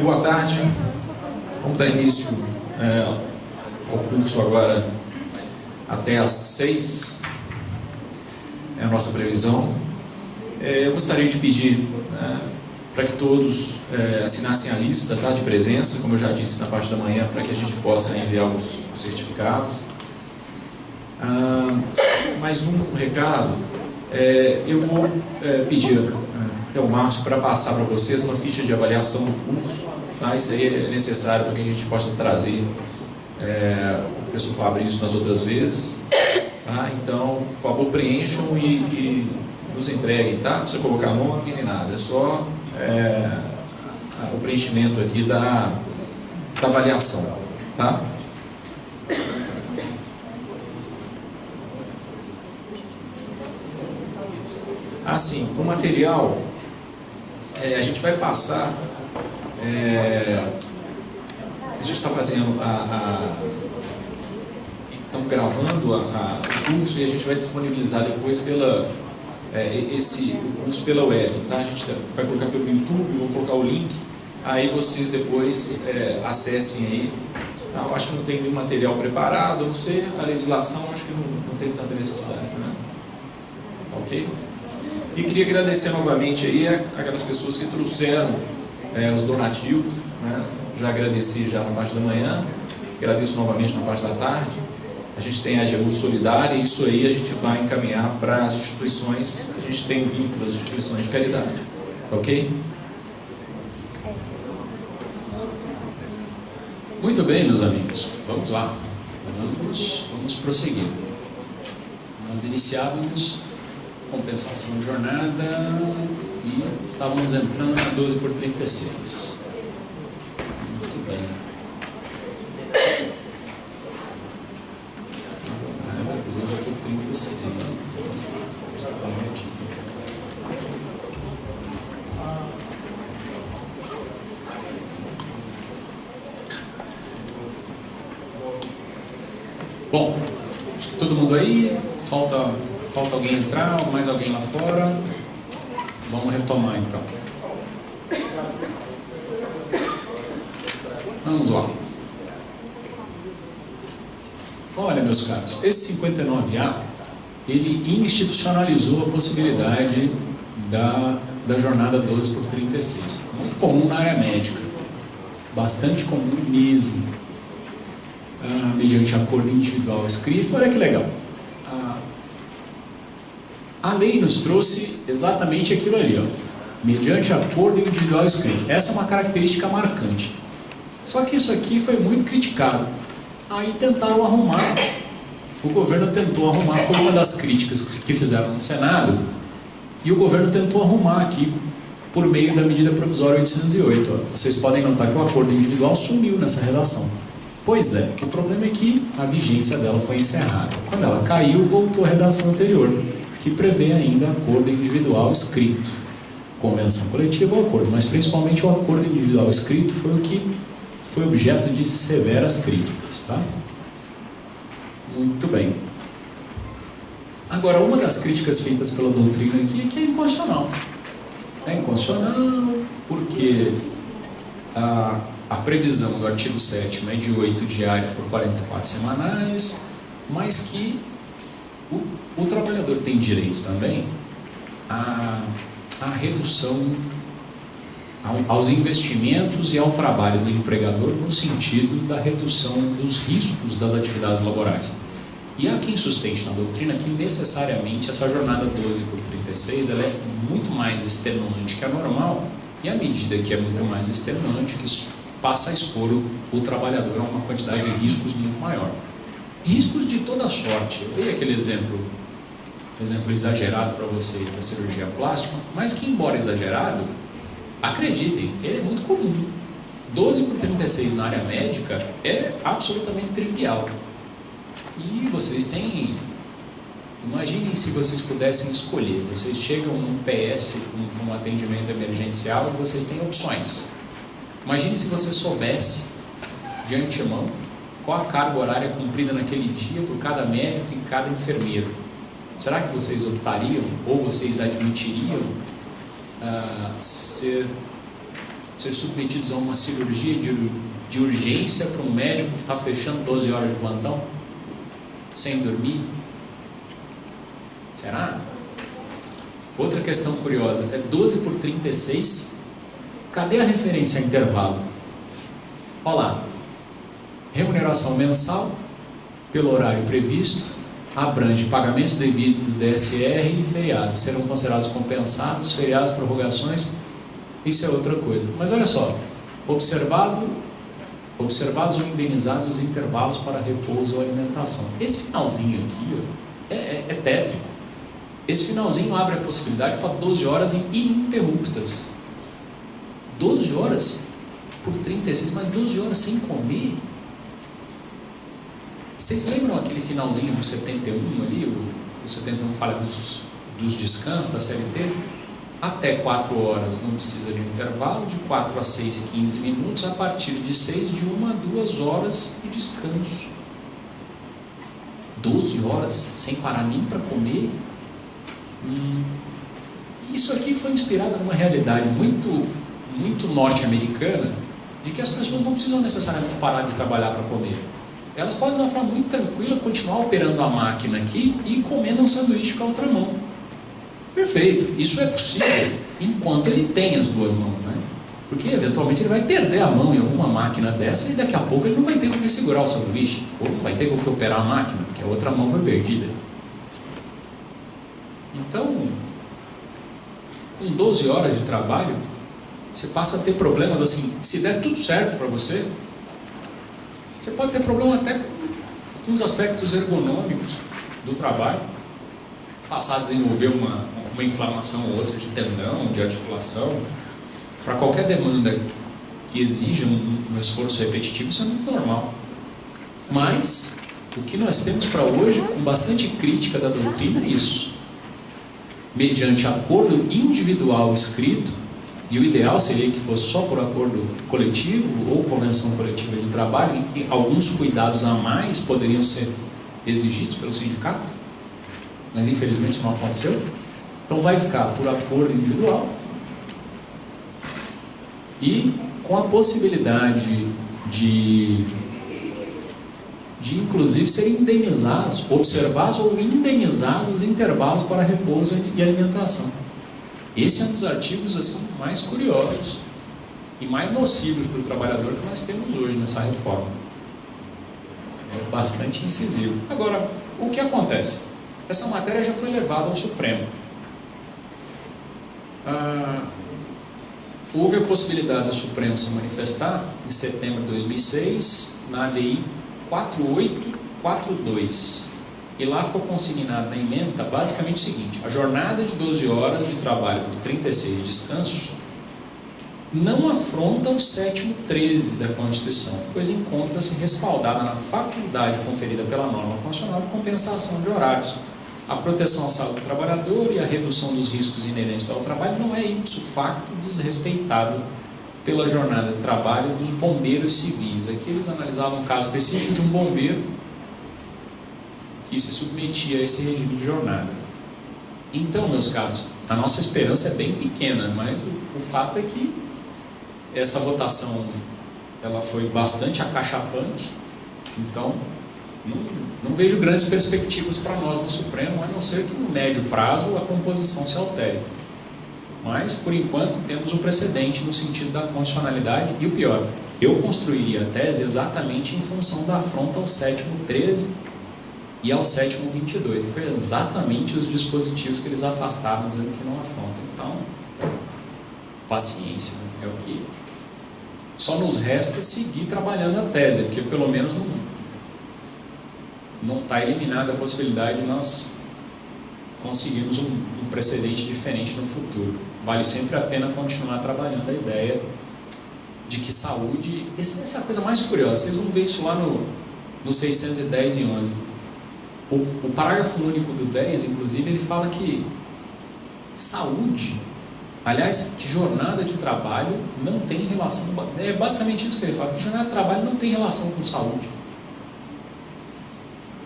Boa tarde. Vamos dar início ao curso agora até às 6. É a nossa previsão. Eu gostaria de pedir para que todos assinassem a lista, tá, de presença, como eu já disse na parte da manhã, para que a gente possa enviar os certificados. Mais um recado. Eu vou pedir até o Márcio para passar para vocês uma ficha de avaliação do curso. Tá? Isso aí é necessário para que a gente possa trazer o professor Fabrício nas outras vezes. Tá? Então, por favor, preencham e nos entreguem. Tá? Não precisa colocar nome nem nada, é só o preenchimento aqui da avaliação. Tá? Assim, o material, a gente vai passar, a gente está fazendo, estamos gravando o curso e a gente vai disponibilizar depois o curso pela web, tá? A gente vai colocar pelo YouTube, vou colocar o link, aí vocês depois acessem aí. Eu acho que não tem nenhum material preparado, a não ser a legislação, acho que não tem tanta necessidade, né? Tá ok? E queria agradecer novamente aí aquelas pessoas que trouxeram os donativos, né? Já agradeci já na parte da manhã, agradeço novamente na parte da tarde. A gente tem a AGU Solidária e isso aí a gente vai encaminhar para as instituições, a gente tem vínculo às instituições de caridade, ok? Muito bem, meus amigos, vamos lá, vamos prosseguir. Nós iniciávamos compensação de jornada e estávamos entrando na 12/36. Muito bem. Jornada 12/36. Bom, acho que todo mundo aí, falta alguém entrar, ou mais alguém lá fora. Vamos retomar então. Vamos lá. Olha, meus caros, esse 59A, ele institucionalizou a possibilidade da jornada 12/36. Muito comum na área médica. Bastante comum mesmo. Mediante acordo individual escrito. Olha que legal. A lei nos trouxe exatamente aquilo ali, ó, mediante acordo individual escrito. Essa é uma característica marcante. Só que isso aqui foi muito criticado. Aí tentaram arrumar. O governo tentou arrumar, foi uma das críticas que fizeram no Senado, e o governo tentou arrumar aqui por meio da medida provisória 808. Ó. Vocês podem notar que o acordo individual sumiu nessa redação. Pois é, o problema é que a vigência dela foi encerrada. Quando ela caiu, voltou à redação anterior, que prevê ainda acordo individual escrito. Convenção coletiva ou acordo, mas principalmente o acordo individual escrito foi o que foi objeto de severas críticas, tá? Muito bem. Agora, uma das críticas feitas pela doutrina aqui é que é inconstitucional. É inconstitucional porque a previsão do artigo 7º é de 8 diário por 44 semanais, mas que o trabalhador tem direito também à redução, aos investimentos e ao trabalho do empregador no sentido da redução dos riscos das atividades laborais. E há quem sustente na doutrina que necessariamente essa jornada 12/36 ela é muito mais extenuante que a normal, e à medida que é muito mais extenuante, que passa a expor o trabalhador a uma quantidade de riscos muito maior. Riscos de toda sorte. Eu dei aquele exemplo exagerado para vocês da cirurgia plástica, mas que, embora exagerado, acreditem, ele é muito comum. 12/36 na área médica é absolutamente trivial. E vocês têm... Imaginem se vocês pudessem escolher. Vocês chegam num PS, num atendimento emergencial, e vocês têm opções. Imagine se você soubesse, de antemão, qual a carga horária cumprida naquele dia por cada médico e cada enfermeiro. Será que vocês optariam ou vocês admitiriam ser submetidos a uma cirurgia de urgência para um médico que está fechando 12 horas de plantão, sem dormir? Será? Outra questão curiosa, é 12 por 36, cadê a referência a intervalo? Olha lá, remuneração mensal, pelo horário previsto, abrange pagamentos devidos do DSR e feriados, serão considerados compensados, feriados, prorrogações, isso é outra coisa. Mas olha só, observados ou indenizados os intervalos para repouso ou alimentação. Esse finalzinho aqui ó, é tétrico. Esse finalzinho abre a possibilidade para 12 horas ininterruptas. 12 horas por 36, mas 12 horas sem comer? Vocês lembram aquele finalzinho do 71 ali? O 71 fala dos descansos da CLT? Até 4 horas não precisa de um intervalo, de 4 a 6, 15 minutos, a partir de 6, de 1 a 2 horas de descanso. 12 horas sem parar nem para comer? Isso aqui foi inspirado numa realidade muito norte-americana, de que as pessoas não precisam necessariamente parar de trabalhar para comer. Elas podem, de uma forma muito tranquila, continuar operando a máquina aqui e comendo um sanduíche com a outra mão. Perfeito, isso é possível enquanto ele tem as duas mãos, né? Porque eventualmente ele vai perder a mão em alguma máquina dessa e daqui a pouco ele não vai ter como segurar o sanduíche, ou não vai ter como operar a máquina, porque a outra mão foi perdida. Então, com 12 horas de trabalho, você passa a ter problemas assim, se der tudo certo para você, você pode ter problema até com os aspectos ergonômicos do trabalho, passar a desenvolver uma inflamação ou outra de tendão, de articulação. Para qualquer demanda que exija um esforço repetitivo, isso é muito normal. Mas o que nós temos para hoje, com bastante crítica da doutrina, é isso. Mediante acordo individual escrito, e o ideal seria que fosse só por acordo coletivo ou convenção coletiva de trabalho, em que alguns cuidados a mais poderiam ser exigidos pelo sindicato, mas infelizmente isso não aconteceu. Então vai ficar por acordo individual e com a possibilidade de inclusive serem indenizados, observados ou indenizados intervalos para repouso e alimentação. Esse é um dos artigos assim, mais curiosos e mais nocivos para o trabalhador que nós temos hoje nessa reforma. É bastante incisivo. Agora, o que acontece? Essa matéria já foi levada ao Supremo. Houve a possibilidade do Supremo se manifestar em setembro de 2006, na ADI 4842. E lá ficou consignado na emenda basicamente o seguinte: a jornada de 12 horas de trabalho por 36 de descanso não afronta o 7º 13 da Constituição, pois encontra-se respaldada na faculdade conferida pela norma constitucional de compensação de horários. A proteção à saúde do trabalhador e a redução dos riscos inerentes ao trabalho não é ipso facto desrespeitado pela jornada de trabalho dos bombeiros civis. Aqui eles analisavam um caso específico de um bombeiro que se submetia a esse regime de jornada. Então, meus caros, a nossa esperança é bem pequena, mas o fato é que essa votação ela foi bastante acachapante. Então, não vejo grandes perspectivas para nós no Supremo, a não ser que no médio prazo a composição se altere. Mas, por enquanto, temos um precedente no sentido da constitucionalidade e o pior, eu construiria a tese exatamente em função da afronta ao 7º 13 e ao 7º 22. Foi exatamente os dispositivos que eles afastaram, dizendo que não afrontam. Então, paciência, né? É o que só nos resta seguir trabalhando a tese, porque pelo menos não está eliminada a possibilidade de nós conseguirmos um precedente diferente no futuro. Vale sempre a pena continuar trabalhando a ideia de que saúde... Essa é a coisa mais curiosa, vocês vão ver isso lá no 610 e 11. O parágrafo único do 10, inclusive, ele fala que saúde, aliás, que jornada de trabalho não tem relação... É basicamente isso que ele fala, que jornada de trabalho não tem relação com saúde.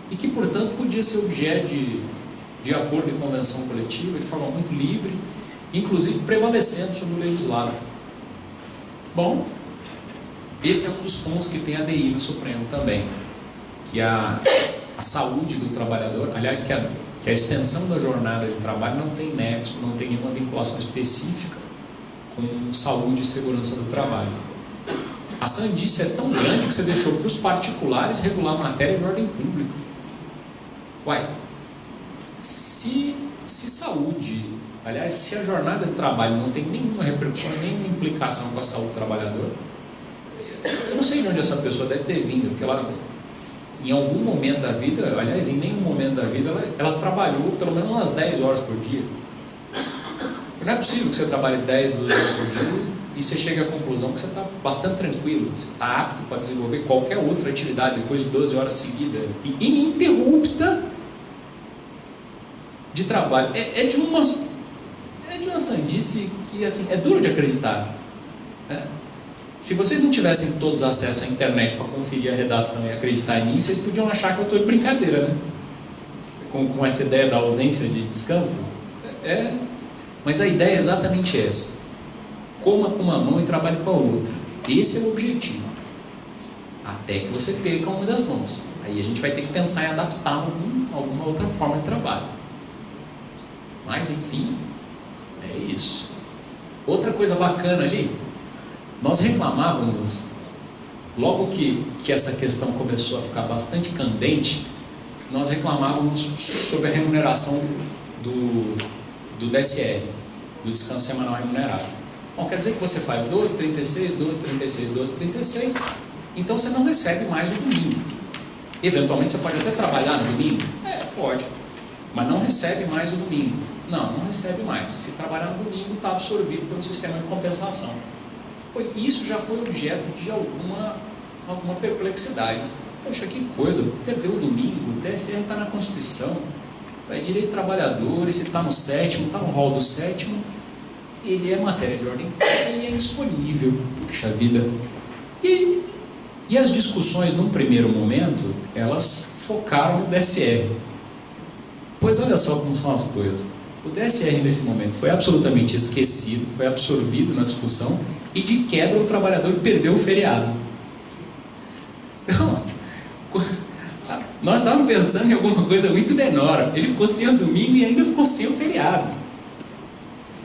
E que, portanto, podia ser objeto de acordo e convenção coletiva, de forma muito livre, inclusive prevalecendo sobre o legislado. Bom, esse é um dos pontos que tem ADI no Supremo também, que a saúde do trabalhador, aliás, que a extensão da jornada de trabalho não tem nexo, não tem nenhuma vinculação específica com saúde e segurança do trabalho. A sandice é tão grande que você deixou para os particulares regular a matéria de ordem pública. Uai, se saúde, aliás, se a jornada de trabalho não tem nenhuma repercussão, nenhuma implicação com a saúde do trabalhador, eu não sei de onde essa pessoa deve ter vindo, porque ela, em algum momento da vida, aliás, em nenhum momento da vida, ela trabalhou pelo menos umas 10 horas por dia. Não é possível que você trabalhe 10, 12 horas por dia e você chegue à conclusão que você está bastante tranquilo, você está apto para desenvolver qualquer outra atividade depois de 12 horas seguidas, ininterrupta de trabalho. É de uma sandice que, assim, é duro de acreditar. Né? Se vocês não tivessem todos acesso à internet para conferir a redação e acreditar em mim, vocês podiam achar que eu estou de brincadeira, né? Com essa ideia da ausência de descanso. Mas a ideia é exatamente essa. Coma com uma mão e trabalhe com a outra. Esse é o objetivo. Até que você perca uma das mãos. Aí a gente vai ter que pensar em adaptar alguma outra forma de trabalho. Mas, enfim, é isso. Outra coisa bacana ali, nós reclamávamos, logo que essa questão começou a ficar bastante candente, nós reclamávamos sobre a remuneração do DSR, do descanso semanal remunerado. Bom, quer dizer que você faz 12, 36, 12, 36, 12, 36, então você não recebe mais no domingo. Eventualmente você pode até trabalhar no domingo? Pode, mas não recebe mais o domingo. Não recebe mais. Se trabalhar no domingo, está absorvido pelo sistema de compensação. Isso já foi objeto de alguma perplexidade. Poxa, que coisa, quer dizer, o domingo, o DSR está na Constituição, é direito do trabalhador, esse está no 7º, está no rol do 7º, ele é matéria de ordem pública e é indisponível. Puxa vida. E as discussões, num primeiro momento, elas focaram no DSR. Pois olha só como são as coisas. O DSR, nesse momento, foi absolutamente esquecido, foi absorvido na discussão, e de quebra o trabalhador perdeu o feriado. Então, nós estávamos pensando em alguma coisa muito menor. Ele ficou sem o domingo e ainda ficou sem o feriado.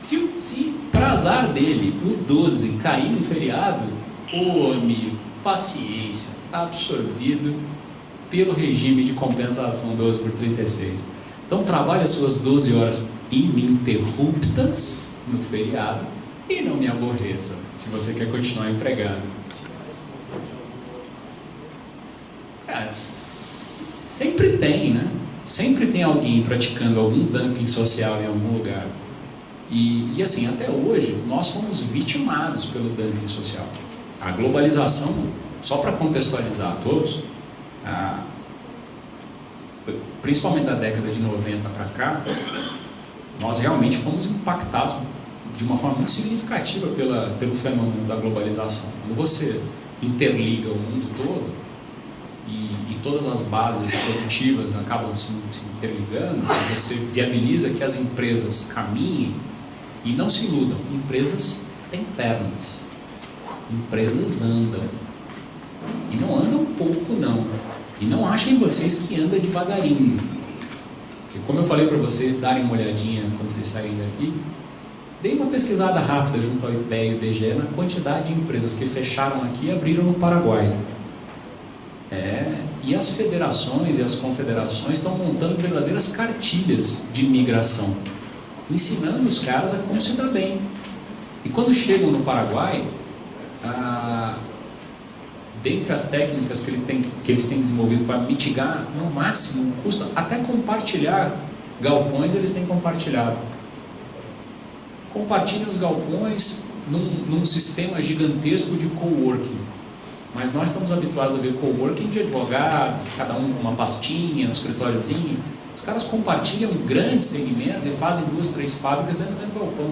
Se para azar dele, o 12 cair no feriado, amigo, paciência, está absorvido pelo regime de compensação 12 por 36. Então trabalhe as suas 12 horas ininterruptas no feriado e não me aborreça, se você quer continuar empregado. Sempre tem, né? Sempre tem alguém praticando algum dumping social em algum lugar. E assim, até hoje, nós fomos vitimados pelo dumping social. A globalização, só para contextualizar a todos, principalmente da década de 90 para cá, nós realmente fomos impactados de uma forma muito significativa pelo fenômeno da globalização. Quando você interliga o mundo todo e todas as bases produtivas acabam se interligando, você viabiliza que as empresas caminhem. E não se iludam, empresas têm pernas, empresas andam, e não andam pouco não, e não achem vocês que anda devagarinho, porque como eu falei para vocês darem uma olhadinha quando vocês saírem daqui, dei uma pesquisada rápida junto ao IPEA e o IBGE na quantidade de empresas que fecharam aqui e abriram no Paraguai. E as federações e as confederações estão montando verdadeiras cartilhas de imigração, ensinando os caras a como se dar bem. E quando chegam no Paraguai, dentre as técnicas que eles têm desenvolvido para mitigar no máximo o custo, até compartilhar galpões eles têm compartilhado. Compartilhem os galpões num sistema gigantesco de coworking. Mas nós estamos habituados a ver coworking de advogado, cada um com uma pastinha, um escritóriozinho. Os caras compartilham grandes segmentos e fazem 2, 3 fábricas dentro do galpão.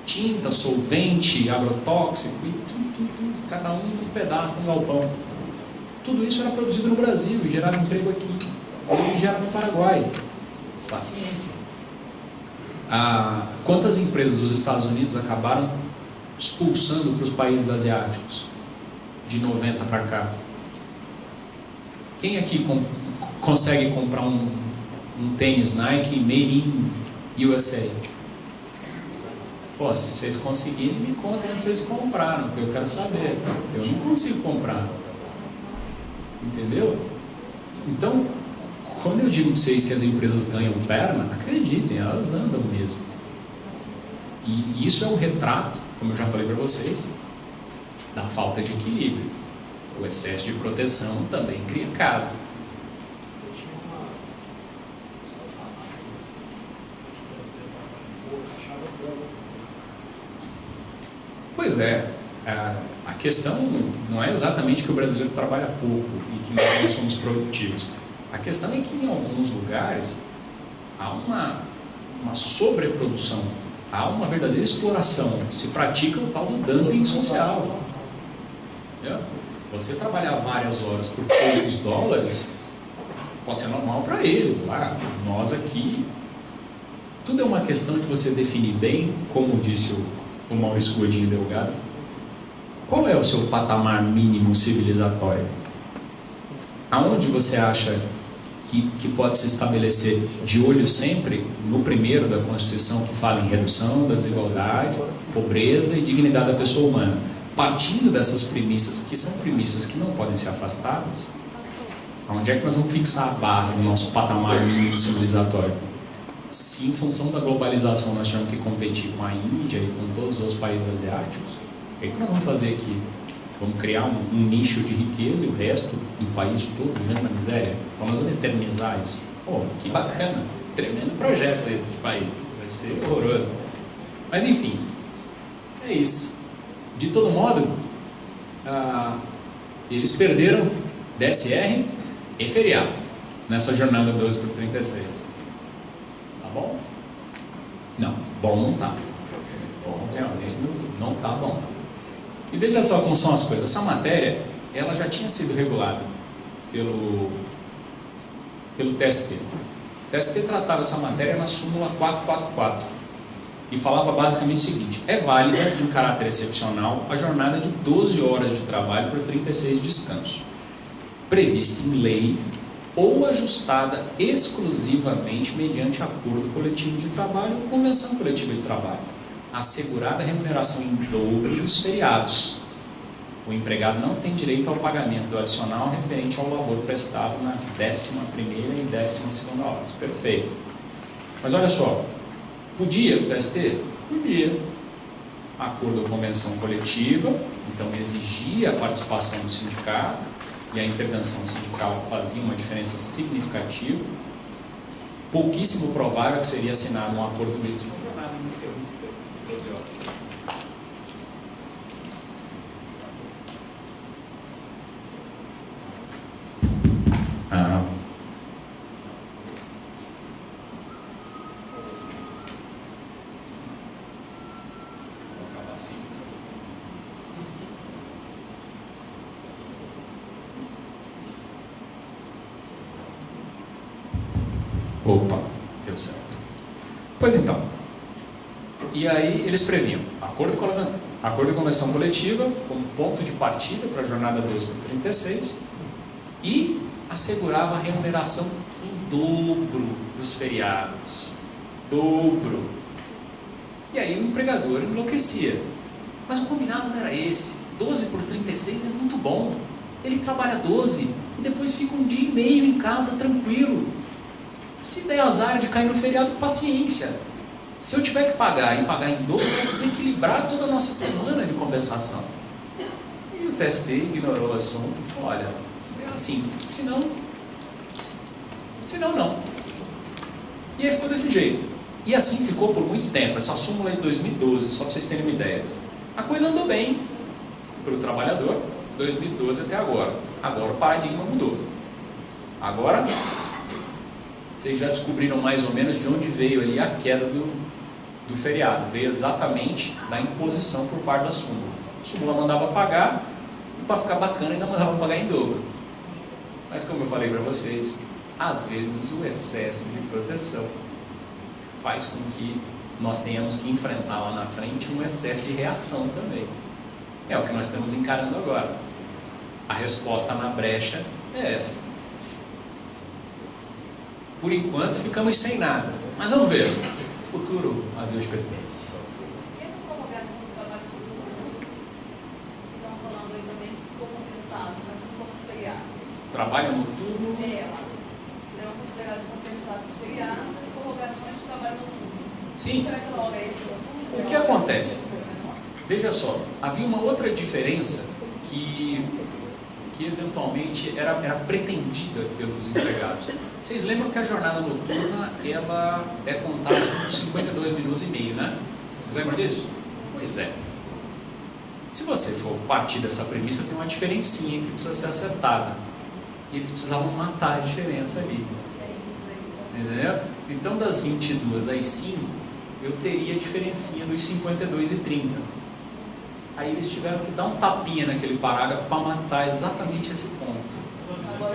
Tinta, solvente, agrotóxico, e tudo, cada um num pedaço no galpão. Tudo isso era produzido no Brasil e gerava emprego aqui. E gera no Paraguai. Paciência. Quantas empresas dos Estados Unidos acabaram expulsando para os países asiáticos de 90 para cá? Quem aqui consegue comprar um tênis Nike made in USA? Pô, se vocês conseguirem, me contem onde vocês compraram, porque eu quero saber. Eu não consigo comprar. Entendeu? Então, quando eu digo para vocês que as empresas ganham perna, acreditem, elas andam mesmo. E isso é um retrato, como eu já falei para vocês, da falta de equilíbrio. O excesso de proteção também cria caso. Pois é, a questão não é exatamente que o brasileiro trabalha pouco e que nós não somos produtivos. A questão é que em alguns lugares há uma sobreprodução, há uma verdadeira exploração, se pratica o tal do dumping social. Você trabalhar várias horas por poucos dólares pode ser normal para eles lá. Nós aqui, tudo é uma questão de você definir bem, como disse o Maurício Godinho Delgado, qual é o seu patamar mínimo civilizatório? Aonde você acha que pode se estabelecer de olho sempre no primeiro da Constituição, que fala em redução da desigualdade, pobreza e dignidade da pessoa humana? Partindo dessas premissas, que são premissas que não podem ser afastadas, onde é que nós vamos fixar a barra do nosso patamar mínimo civilizatório? Se em função da globalização nós temos que competir com a Índia e com todos os países asiáticos, o que nós vamos fazer aqui? Vamos criar um nicho de riqueza e o resto do país todo vivendo na miséria? Então nós vamos eternizar isso. Pô, que bacana, tremendo projeto esse de país, vai ser horroroso. Mas enfim, é isso. De todo modo, eles perderam DSR e feriado nessa jornada 12 por 36. Tá bom? Não, bom não tá. Bom, realmente não tá bom. E veja só como são as coisas. Essa matéria, ela já tinha sido regulada pelo TST. O TST tratava essa matéria na súmula 444 e falava basicamente o seguinte: é válida, em caráter excepcional, a jornada de 12 horas de trabalho por 36 de descanso, prevista em lei ou ajustada exclusivamente mediante acordo coletivo de trabalho ou convenção coletiva de trabalho, assegurada a remuneração em dobro dos feriados. O empregado não tem direito ao pagamento do adicional referente ao labor prestado na 11ª e 12ª horas. Perfeito. Mas olha só, podia o TST? Podia. Acordo ou convenção coletiva, então exigia a participação do sindicato, e a intervenção sindical fazia uma diferença significativa. Pouquíssimo provável que seria assinado um acordo coletivo. Opa, deu certo. Pois então, e aí eles previam acordo de convenção coletiva como ponto de partida para a jornada 12 por 36 e assegurava a remuneração em dobro dos feriados. Dobro. E aí o empregador enlouquecia. Mas o combinado não era esse. 12 por 36 é muito bom. Ele trabalha 12 e depois fica um dia e meio em casa tranquilo. Se der azar de cair no feriado, paciência. Se eu tiver que pagar e pagar em dobro, vai desequilibrar toda a nossa semana de compensação. E o TST ignorou o assunto e falou: olha, é assim, senão não. E aí ficou desse jeito. E assim ficou por muito tempo. Essa súmula é de 2012, só para vocês terem uma ideia. A coisa andou bem para o trabalhador, 2012 até agora. Agora o paradigma mudou. Agora vocês já descobriram mais ou menos de onde veio ali a queda do feriado. Veio exatamente da imposição por parte da súmula. A súmula mandava pagar e, para ficar bacana, ainda mandava pagar em dobro. Mas como eu falei para vocês, às vezes o excesso de proteção faz com que nós tenhamos que enfrentar lá na frente um excesso de reação também. É o que nós estamos encarando agora. A resposta na brecha é essa. Por enquanto ficamos sem nada, mas vamos ver. O futuro a Deus pertence. E essa prorrogação do trabalho noturno, vocês estão falando aí também que ficou compensado, mas se for os feriados. Trabalho noturno. Serão considerados compensados os feriados, as prorrogações de trabalho noturno. Sim. Será que ela hora extra noturno? O que acontece? Veja só, havia uma outra diferença que eventualmente era pretendida pelos empregados. Vocês lembram que a jornada noturna ela é contada por 52 minutos e meio, né? Vocês lembram disso? Pois é. Se você for partir dessa premissa, tem uma diferencinha que precisa ser acertada. E eles precisavam matar a diferença ali. Entendeu? Então, das 22 às 5, eu teria a diferencinha dos 52 e 30. Aí eles tiveram que dar um tapinha naquele parágrafo para matar exatamente esse ponto. Agora,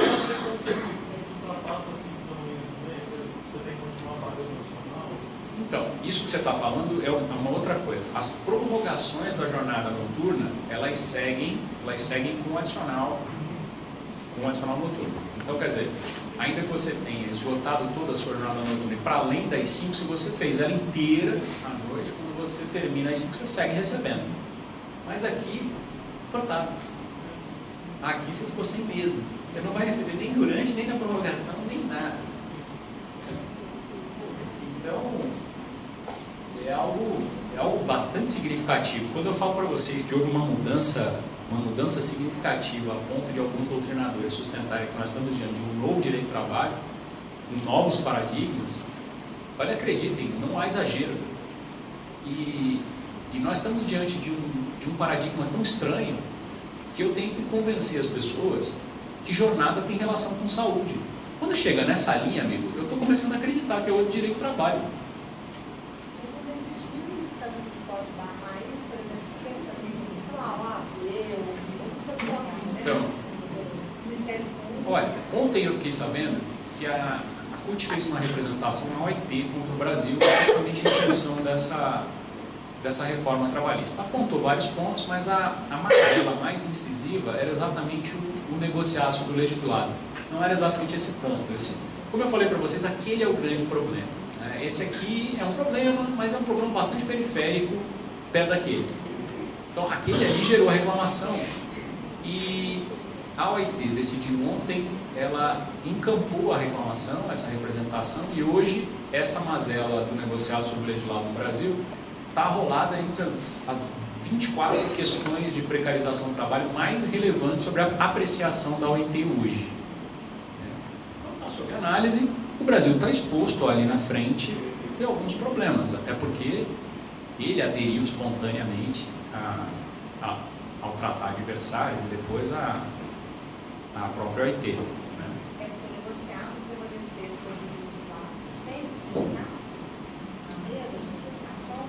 então, isso que você está falando é uma outra coisa. As prorrogações da jornada noturna, elas seguem com o adicional noturno. Então, quer dizer, ainda que você tenha esgotado toda a sua jornada noturna e para além das 5, se você fez ela inteira à noite, quando você termina as 5, você segue recebendo. Mas aqui, cortado. Aqui você ficou sem mesmo. Você não vai receber nem durante, nem na prorrogação, nem nada. Então, é algo bastante significativo. Quando eu falo para vocês que houve uma mudança significativa a ponto de alguns doutrinadores sustentarem que nós estamos diante de um novo direito do trabalho, com novos paradigmas, olha, acreditem, não há exagero. E nós estamos diante de um paradigma tão estranho que eu tenho que convencer as pessoas que jornada tem relação com saúde. Quando chega nessa linha, amigo, eu estou começando a acreditar que é outro direito do trabalho. Mas não existe nenhuma instância que pode barrar isso, por exemplo, pensando assim, sei lá, o AB, o Então, Ministério Público. Olha, ontem eu fiquei sabendo que a CUT fez uma representação na OIT contra o Brasil, justamente em função dessa reforma trabalhista. Apontou vários pontos, mas a matéria mais incisiva era exatamente o negociado sobre o legislado. Não era exatamente esse ponto. Como eu falei para vocês, aquele é o grande problema. Esse aqui é um problema, mas é um problema bastante periférico perto daquele. Então, aquele ali gerou a reclamação e a OIT decidiu ontem, ela encampou a reclamação, essa representação, e hoje essa mazela do negociado sobre o legislado no Brasil está rolada entre as 24 questões de precarização do trabalho mais relevantes sobre a apreciação da OIT hoje. Então, está sob análise, o Brasil está exposto ali na frente de alguns problemas, até porque ele aderiu espontaneamente ao Tratado de Versalhes e depois à própria OIT. Né? É porque o negociado permanecer sobre o legislado sem o sindicato na mesa de negociação?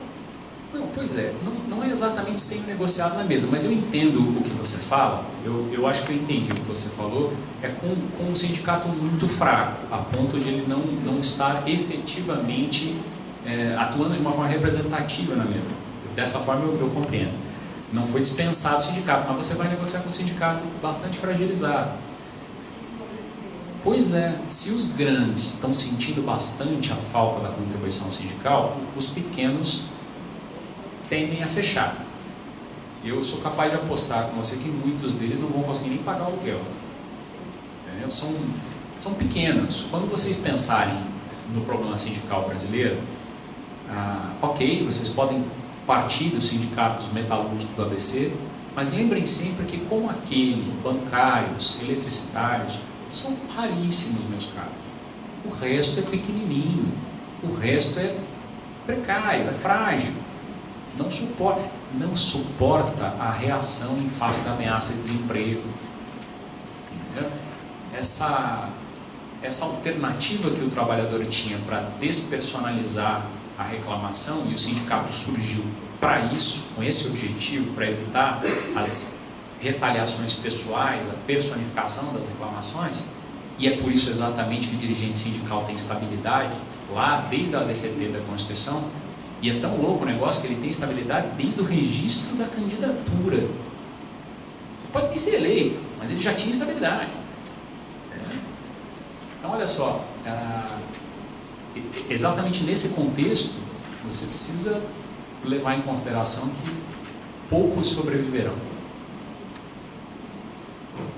Não, pois é, não é exatamente sem o negociado na mesa, mas eu entendo o que você fala, eu acho que eu entendi o que você falou, é com um sindicato muito fraco, a ponto de ele não estar efetivamente atuando de uma forma representativa na mesa. Dessa forma eu compreendo. Não foi dispensado o sindicato, mas você vai negociar com um sindicato bastante fragilizado. Pois é, se os grandes estão sentindo bastante a falta da contribuição sindical, os pequenos tendem a fechar. Eu sou capaz de apostar com você que muitos deles não vão conseguir nem pagar o aluguel. Entendeu? São pequenos. Quando vocês pensarem no problema sindical brasileiro, ok, vocês podem partir dos sindicatos metalúrgicos do ABC, mas lembrem sempre que como aquele, bancários, eletricitários, são raríssimos, meus caros. O resto é pequenininho, o resto é precário, é frágil. Não suporta a reação em face da ameaça de desemprego. Entendeu? Essa alternativa que o trabalhador tinha para despersonalizar a reclamação, e o sindicato surgiu para isso, com esse objetivo, para evitar as retaliações pessoais, a personificação das reclamações, e é por isso exatamente que o dirigente sindical tem estabilidade, lá desde a DCT da Constituição, E é tão louco o negócio que ele tem estabilidade desde o registro da candidatura. Ele pode nem ser eleito, mas ele já tinha estabilidade. Então, olha só, exatamente nesse contexto, você precisa levar em consideração que poucos sobreviverão.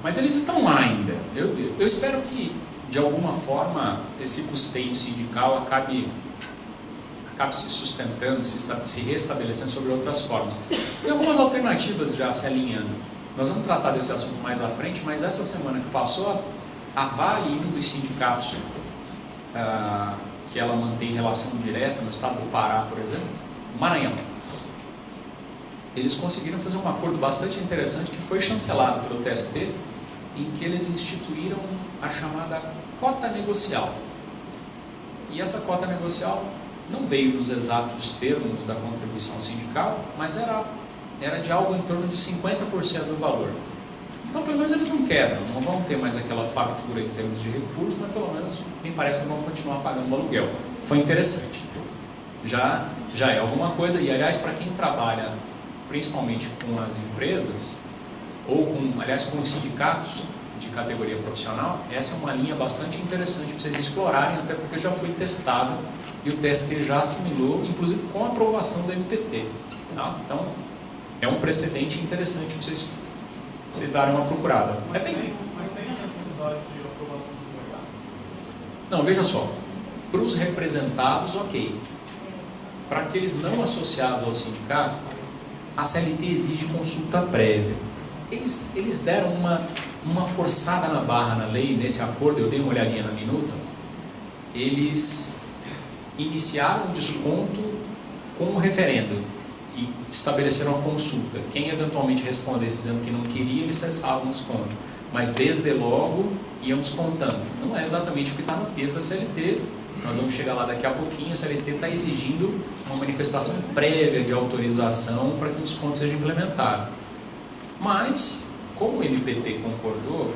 Mas eles estão lá ainda. Eu espero que, de alguma forma, esse custeio sindical acabe se sustentando, se restabelecendo sobre outras formas. Tem algumas alternativas já se alinhando. Nós vamos tratar desse assunto mais à frente, mas essa semana que passou, a Vale, um dos sindicatos que ela mantém relação direta no estado do Pará, por exemplo, Maranhão, eles conseguiram fazer um acordo bastante interessante que foi chancelado pelo TST, em que eles instituíram a chamada cota negocial. E essa cota negocial não veio nos exatos termos da contribuição sindical, mas era de algo em torno de 50% do valor. Então, pelo menos eles não quebram, não vão ter mais aquela fartura em termos de recursos, mas pelo menos me parece que vão continuar pagando o aluguel. Foi interessante. Já é alguma coisa, e aliás, para quem trabalha principalmente com as empresas, ou com os sindicatos de categoria profissional, essa é uma linha bastante interessante para vocês explorarem, até porque já foi testado e o TST já assimilou, inclusive com a aprovação do MPT. Tá? Então, é um precedente interessante para vocês darem uma procurada. Mas sem a necessidade de aprovação dos empregados? Não, veja só. Para os representados, ok. Para aqueles não associados ao sindicato, a CLT exige consulta prévia. Eles deram uma forçada na barra na lei, nesse acordo, eu dei uma olhadinha na minuta. Eles iniciaram o desconto com o referendo e estabeleceram a consulta. Quem eventualmente respondesse dizendo que não queria, eles cessavam o desconto. Mas desde logo iam descontando. Não é exatamente o que está no texto da CLT. Nós vamos chegar lá daqui a pouquinho. A CLT está exigindo uma manifestação prévia de autorização para que o desconto seja implementado. Mas, como o MPT concordou,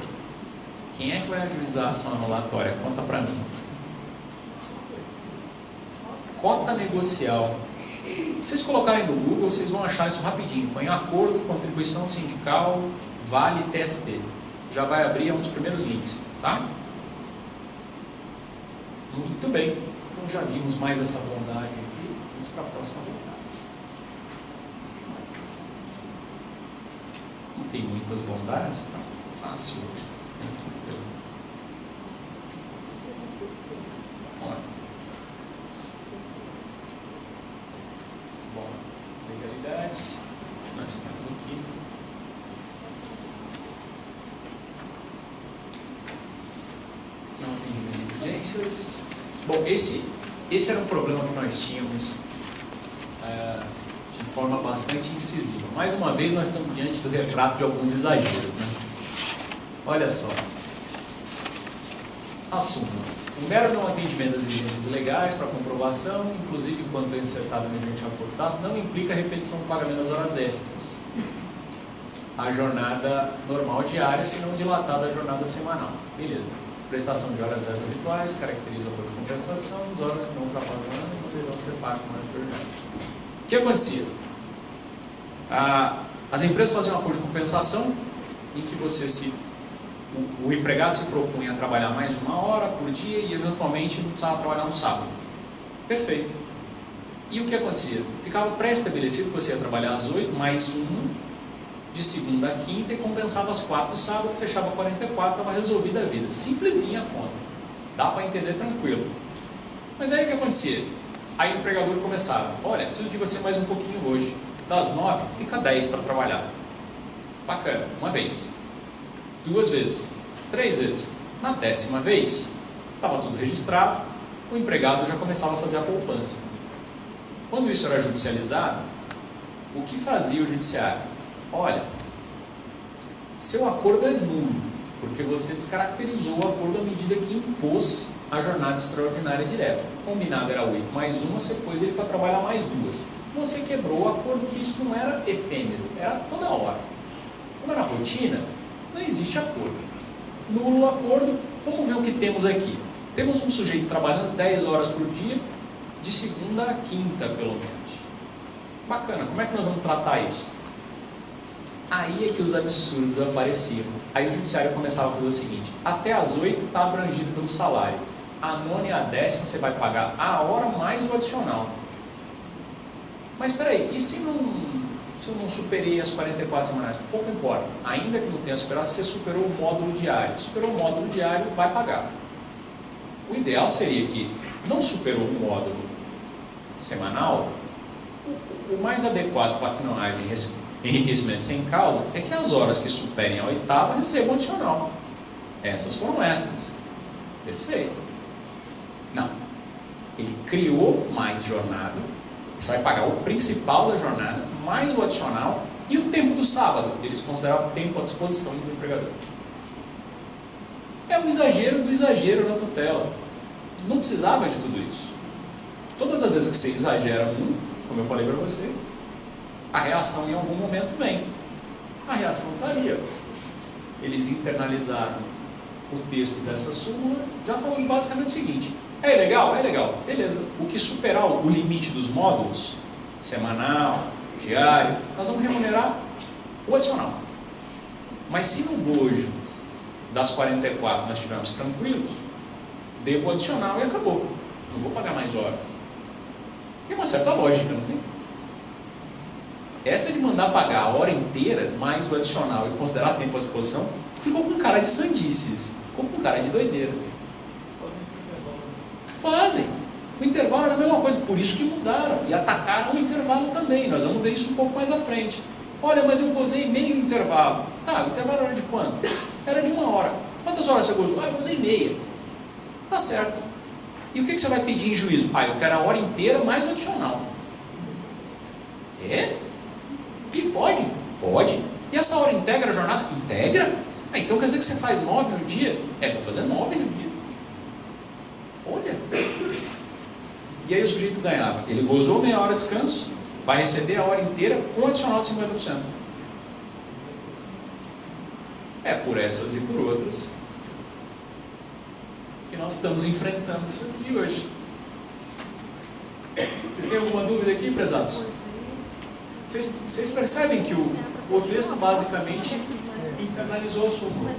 quem é que vai ajuizar a ação anulatória? Conta para mim. Cota negocial. Se vocês colocarem no Google, vocês vão achar isso rapidinho. Põe acordo, contribuição sindical, Vale, TST. Já vai abrir, é um dos primeiros links, tá? Muito bem. Então já vimos mais essa bondade aqui. Vamos para a próxima bondade. Não tem muitas bondades, tá? Fácil hoje. Bom, legalidades. Nós temos aqui. Não atendimento de evidências. Bom, esse era um problema que nós tínhamos de forma bastante incisiva. Mais uma vez, nós estamos diante do retrato de alguns exageros, né? Olha só. Assuma. O mero não atendimento das exigências legais para comprovação, inclusive quando é insertado mediante acordo tácito, não implica repetição do pagamento das horas extras. A jornada normal diária, se não dilatada a jornada semanal. Beleza. Prestação de horas extras habituais, caracteriza o acordo de compensação, as horas que não ultrapassam não deverão ser pagas com extraordinário. O que acontecia? As empresas faziam um acordo de compensação em que o empregado se propunha a trabalhar mais de 1 hora por dia e eventualmente não precisava trabalhar no sábado. Perfeito. E o que acontecia? Ficava pré-estabelecido que você ia trabalhar às 8, mais 1, de segunda a quinta, e compensava às 4 de sábado, fechava 44, estava resolvida a vida. Simplesinha a conta. Dá para entender tranquilo. Mas aí o que acontecia? Aí o empregador começava: olha, preciso de você mais um pouquinho hoje. Das 9, fica 10 para trabalhar. Bacana, uma vez. 2 vezes, 3 vezes. Na 10ª vez, estava tudo registrado, o empregado já começava a fazer a poupança. Quando isso era judicializado, o que fazia o judiciário? Olha, seu acordo é nulo, porque você descaracterizou o acordo à medida que impôs a jornada extraordinária direta. O combinado era 8 mais 1, você pôs ele para trabalhar mais 2. Você quebrou o acordo, que isso não era efêmero, era toda hora. Como era rotina, não existe acordo. Nulo o acordo, vamos ver o que temos aqui. Temos um sujeito trabalhando 10 horas por dia, de segunda a quinta, pelo menos. Bacana, como é que nós vamos tratar isso? Aí é que os absurdos apareciam. Aí o judiciário começava a fazer o seguinte: até às 8 está abrangido pelo salário. A nona e a décima você vai pagar a hora mais o adicional. Mas espera aí, e se eu não superei as 44 semanais? Pouco importa. Ainda que não tenha superado, você superou o módulo diário. Superou o módulo diário, vai pagar. O ideal seria que não superou o módulo semanal. O mais adequado para que não haja enriquecimento sem causa é que as horas que superem a oitava recebam adicional. Essas foram extras. Perfeito. Não. Ele criou mais jornada, você vai pagar o principal da jornada, mais o adicional e o tempo do sábado. Eles consideravam tempo à disposição do empregador. É o exagero do exagero na tutela. Não precisava de tudo isso. Todas as vezes que você exagera como eu falei para você, a reação em algum momento vem. A reação está ali. Ó. Eles internalizaram o texto dessa súmula, já falando basicamente o seguinte: é legal? É legal. Beleza. O que superar o limite dos módulos, semanal, diário, nós vamos remunerar o adicional. Mas se no bojo das 44 nós estivermos tranquilos, devo o adicional e acabou. Não vou pagar mais horas. Tem uma certa lógica, não tem? Essa de mandar pagar a hora inteira, mais o adicional e considerar tempo à disposição, ficou com cara de sandices. Ficou com cara de doideira. Fazem. O intervalo era a mesma coisa, por isso que mudaram. E atacaram o intervalo também. Nós vamos ver isso um pouco mais à frente. Olha, mas eu gozei meio intervalo. Tá, o intervalo era de quanto? Era de 1 hora. Quantas horas você gozou? Ah, eu gozei meia. Tá certo. E o que você vai pedir em juízo? Ah, eu quero a hora inteira mais o adicional. É? E pode? Pode. E essa hora integra a jornada? Integra? Ah, então quer dizer que você faz 9 no dia? É, vou fazer 9 no dia. Olha. E aí o sujeito ganhava. Ele gozou meia hora de descanso, vai receber a hora inteira com adicional de 50%. É por essas e por outras que nós estamos enfrentando isso aqui hoje. Vocês têm alguma dúvida aqui, prezados? Vocês percebem que o texto basicamente internalizou a súmula,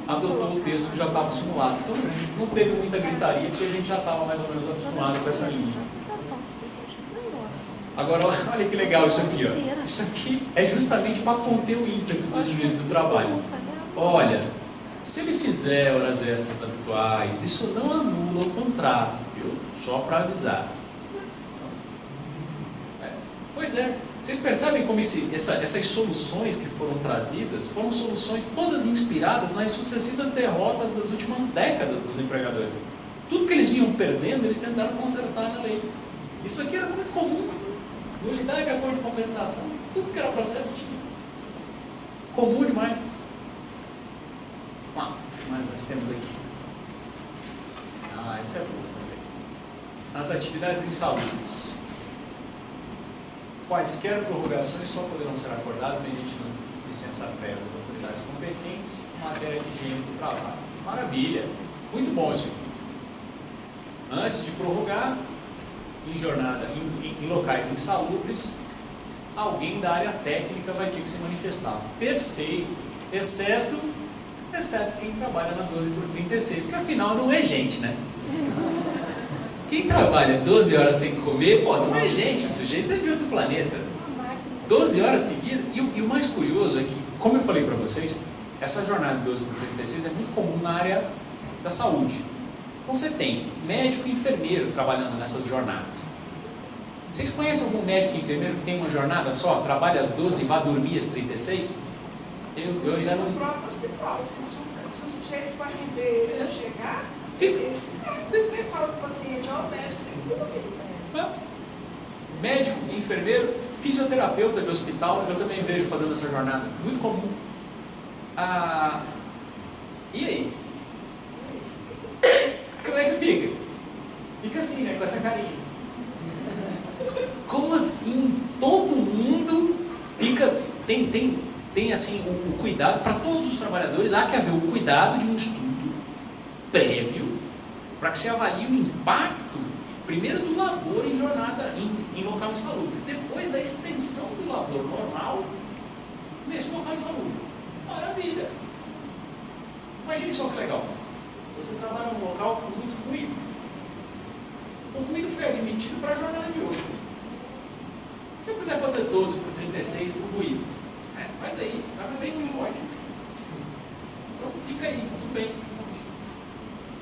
adotou o texto que já estava simulado. Então não teve muita gritaria, porque a gente já estava mais ou menos acostumado com essa linha. Agora, olha que legal isso aqui. Ó. Isso aqui é justamente para conter o ímpeto dos juízes do trabalho. Olha, se ele fizer horas extras habituais, isso não anula o contrato, viu? Só para avisar. Pois é. Vocês percebem como essas soluções que foram trazidas foram soluções todas inspiradas nas sucessivas derrotas das últimas décadas dos empregadores. Tudo que eles vinham perdendo, eles tentaram consertar na lei. Isso aqui era muito comum. Nulidade, acordo de compensação, tudo que era processo tinha. Comum demais. Bom, mas nós temos aqui. Essa é boa também. As atividades insalubres. Quaisquer prorrogações só poderão ser acordadas mediante licença prévia das autoridades competentes em matéria de higiene do trabalho. Maravilha! Muito bom isso aqui. Antes de prorrogar, em jornada, em locais insalubres, alguém da área técnica vai ter que se manifestar. Perfeito! Exceto quem trabalha na 12/36, porque afinal não é gente, né? Quem trabalha 12 horas sem comer, pô, não é gente, o sujeito é de outro planeta. 12 horas seguidas. E o mais curioso é que, como eu falei para vocês, essa jornada de 12/36 é muito comum na área da saúde. Então você tem médico e enfermeiro trabalhando nessas jornadas. Vocês conhecem algum médico e enfermeiro que tem uma jornada só, trabalha às 12 e vai dormir às 36? Eu ainda não... No próprio hospital, se o sujeito vai render ele chegar, ele fala para o paciente, ó, o médico tem que dormir. Médico, enfermeiro, fisioterapeuta de hospital, eu também vejo fazendo essa jornada. Muito comum. E aí? Como é que fica? Fica assim, né? Com essa carinha. Como assim? Todo mundo fica... Tem assim, o cuidado, para todos os trabalhadores, há que haver o cuidado de um estudo prévio para que se avalie o impacto Primeiro do labor em jornada, em local insalubre. Depois da extensão do labor normal nesse local insalubre. Maravilha! Imagine só que legal. Você trabalha num local com muito ruído. O ruído foi admitido para a jornada de hoje. Se eu quiser fazer 12 por 36 do ruído, faz aí, tá na lei que pode. Então fica aí, tudo bem.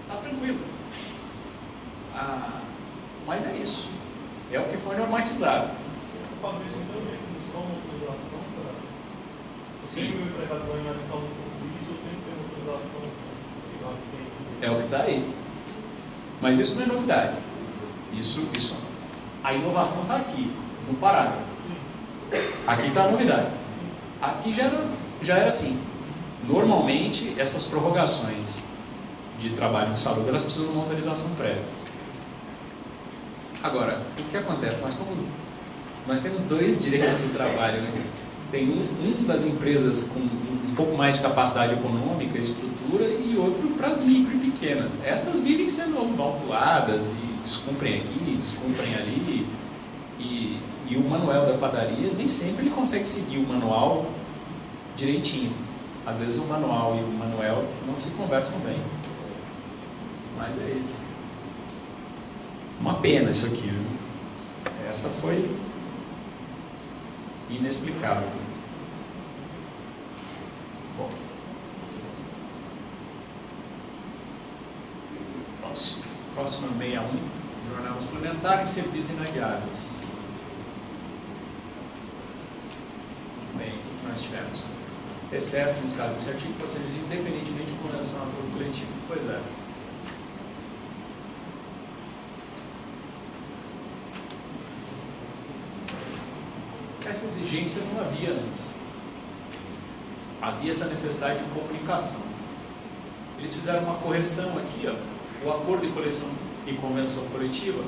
Tá tranquilo. Mas é isso. É o que foi normatizado. Fabrício, então eles tomam autorização para. Sim. Se o empregado vai analisar um vídeo, eu tenho que ter autorização. É o que está aí. Mas isso não é novidade. Isso. A inovação está aqui, no parágrafo. Aqui está a novidade. Aqui já era assim. Normalmente, essas prorrogações de trabalho insalubre, elas precisam de uma autorização prévia. Agora, o que acontece? Nós temos dois direitos do trabalho, né? Tem um das empresas com um pouco mais de capacidade econômica, estrutura, e outro para as micro e pequenas. Essas vivem sendo autuadas e descumprem aqui, descumprem ali, e o manual da padaria nem sempre ele consegue seguir o manual direitinho. Às vezes o manual e o manual não se conversam bem. Mas é isso. Uma pena isso aqui, viu? Essa foi inexplicável. Bom. Próximo 61, jornal suplementar em serviços inadiáveis. Bem, o que nós tivemos? Excesso, nos casos desse artigo, pode ser independentemente de convenção a acordo coletivo. Pois é. Essa exigência não havia antes. Havia essa necessidade de comunicação. Eles fizeram uma correção aqui, ó. O acordo de coleção e convenção coletiva,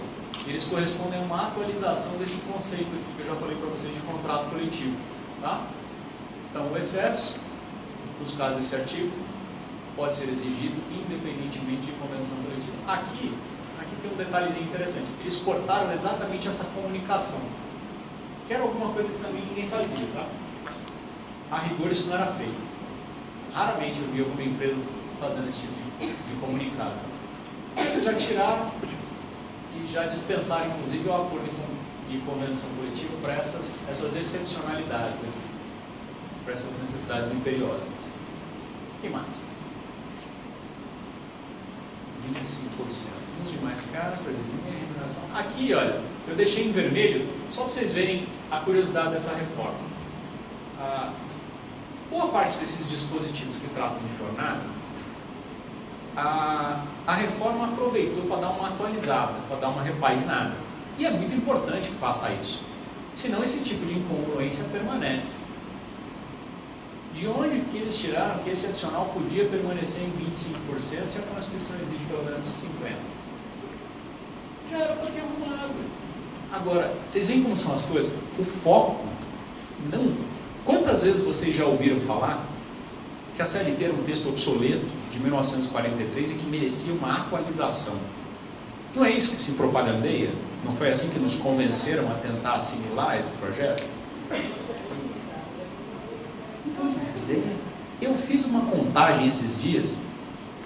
eles correspondem a uma atualização desse conceito aqui que eu já falei para vocês de contrato coletivo. Tá? Então, o excesso, nos casos desse artigo, pode ser exigido independentemente de convenção coletiva. Aqui tem um detalhezinho interessante. Eles cortaram exatamente essa comunicação. Que era alguma coisa que também ninguém fazia, tá? A rigor isso não era feito. Raramente eu vi alguma empresa fazendo esse tipo de comunicado. Eles já tiraram e já dispensaram, inclusive, o acordo e convenção coletiva para essas excepcionalidades, né? Para essas necessidades imperiosas. O que mais? 25%. Os demais caras, para desenvolver a remuneração. Aqui, olha, eu deixei em vermelho, só para vocês verem a curiosidade dessa reforma. Boa parte desses dispositivos que tratam de jornada, a reforma aproveitou para dar uma atualizada, para dar uma repaginada. E é muito importante que faça isso. Senão esse tipo de incongruência permanece. De onde que eles tiraram que esse adicional podia permanecer em 25% se a Constituição exige pelo menos 50%? Já era para ter arrumado. Agora, vocês veem como são as coisas? O foco não... Quantas vezes vocês já ouviram falar que a CLT era um texto obsoleto de 1943 e que merecia uma atualização? Não é isso que se propagandeia? Não foi assim que nos convenceram a tentar assimilar esse projeto? Pois é. Eu fiz uma contagem esses dias.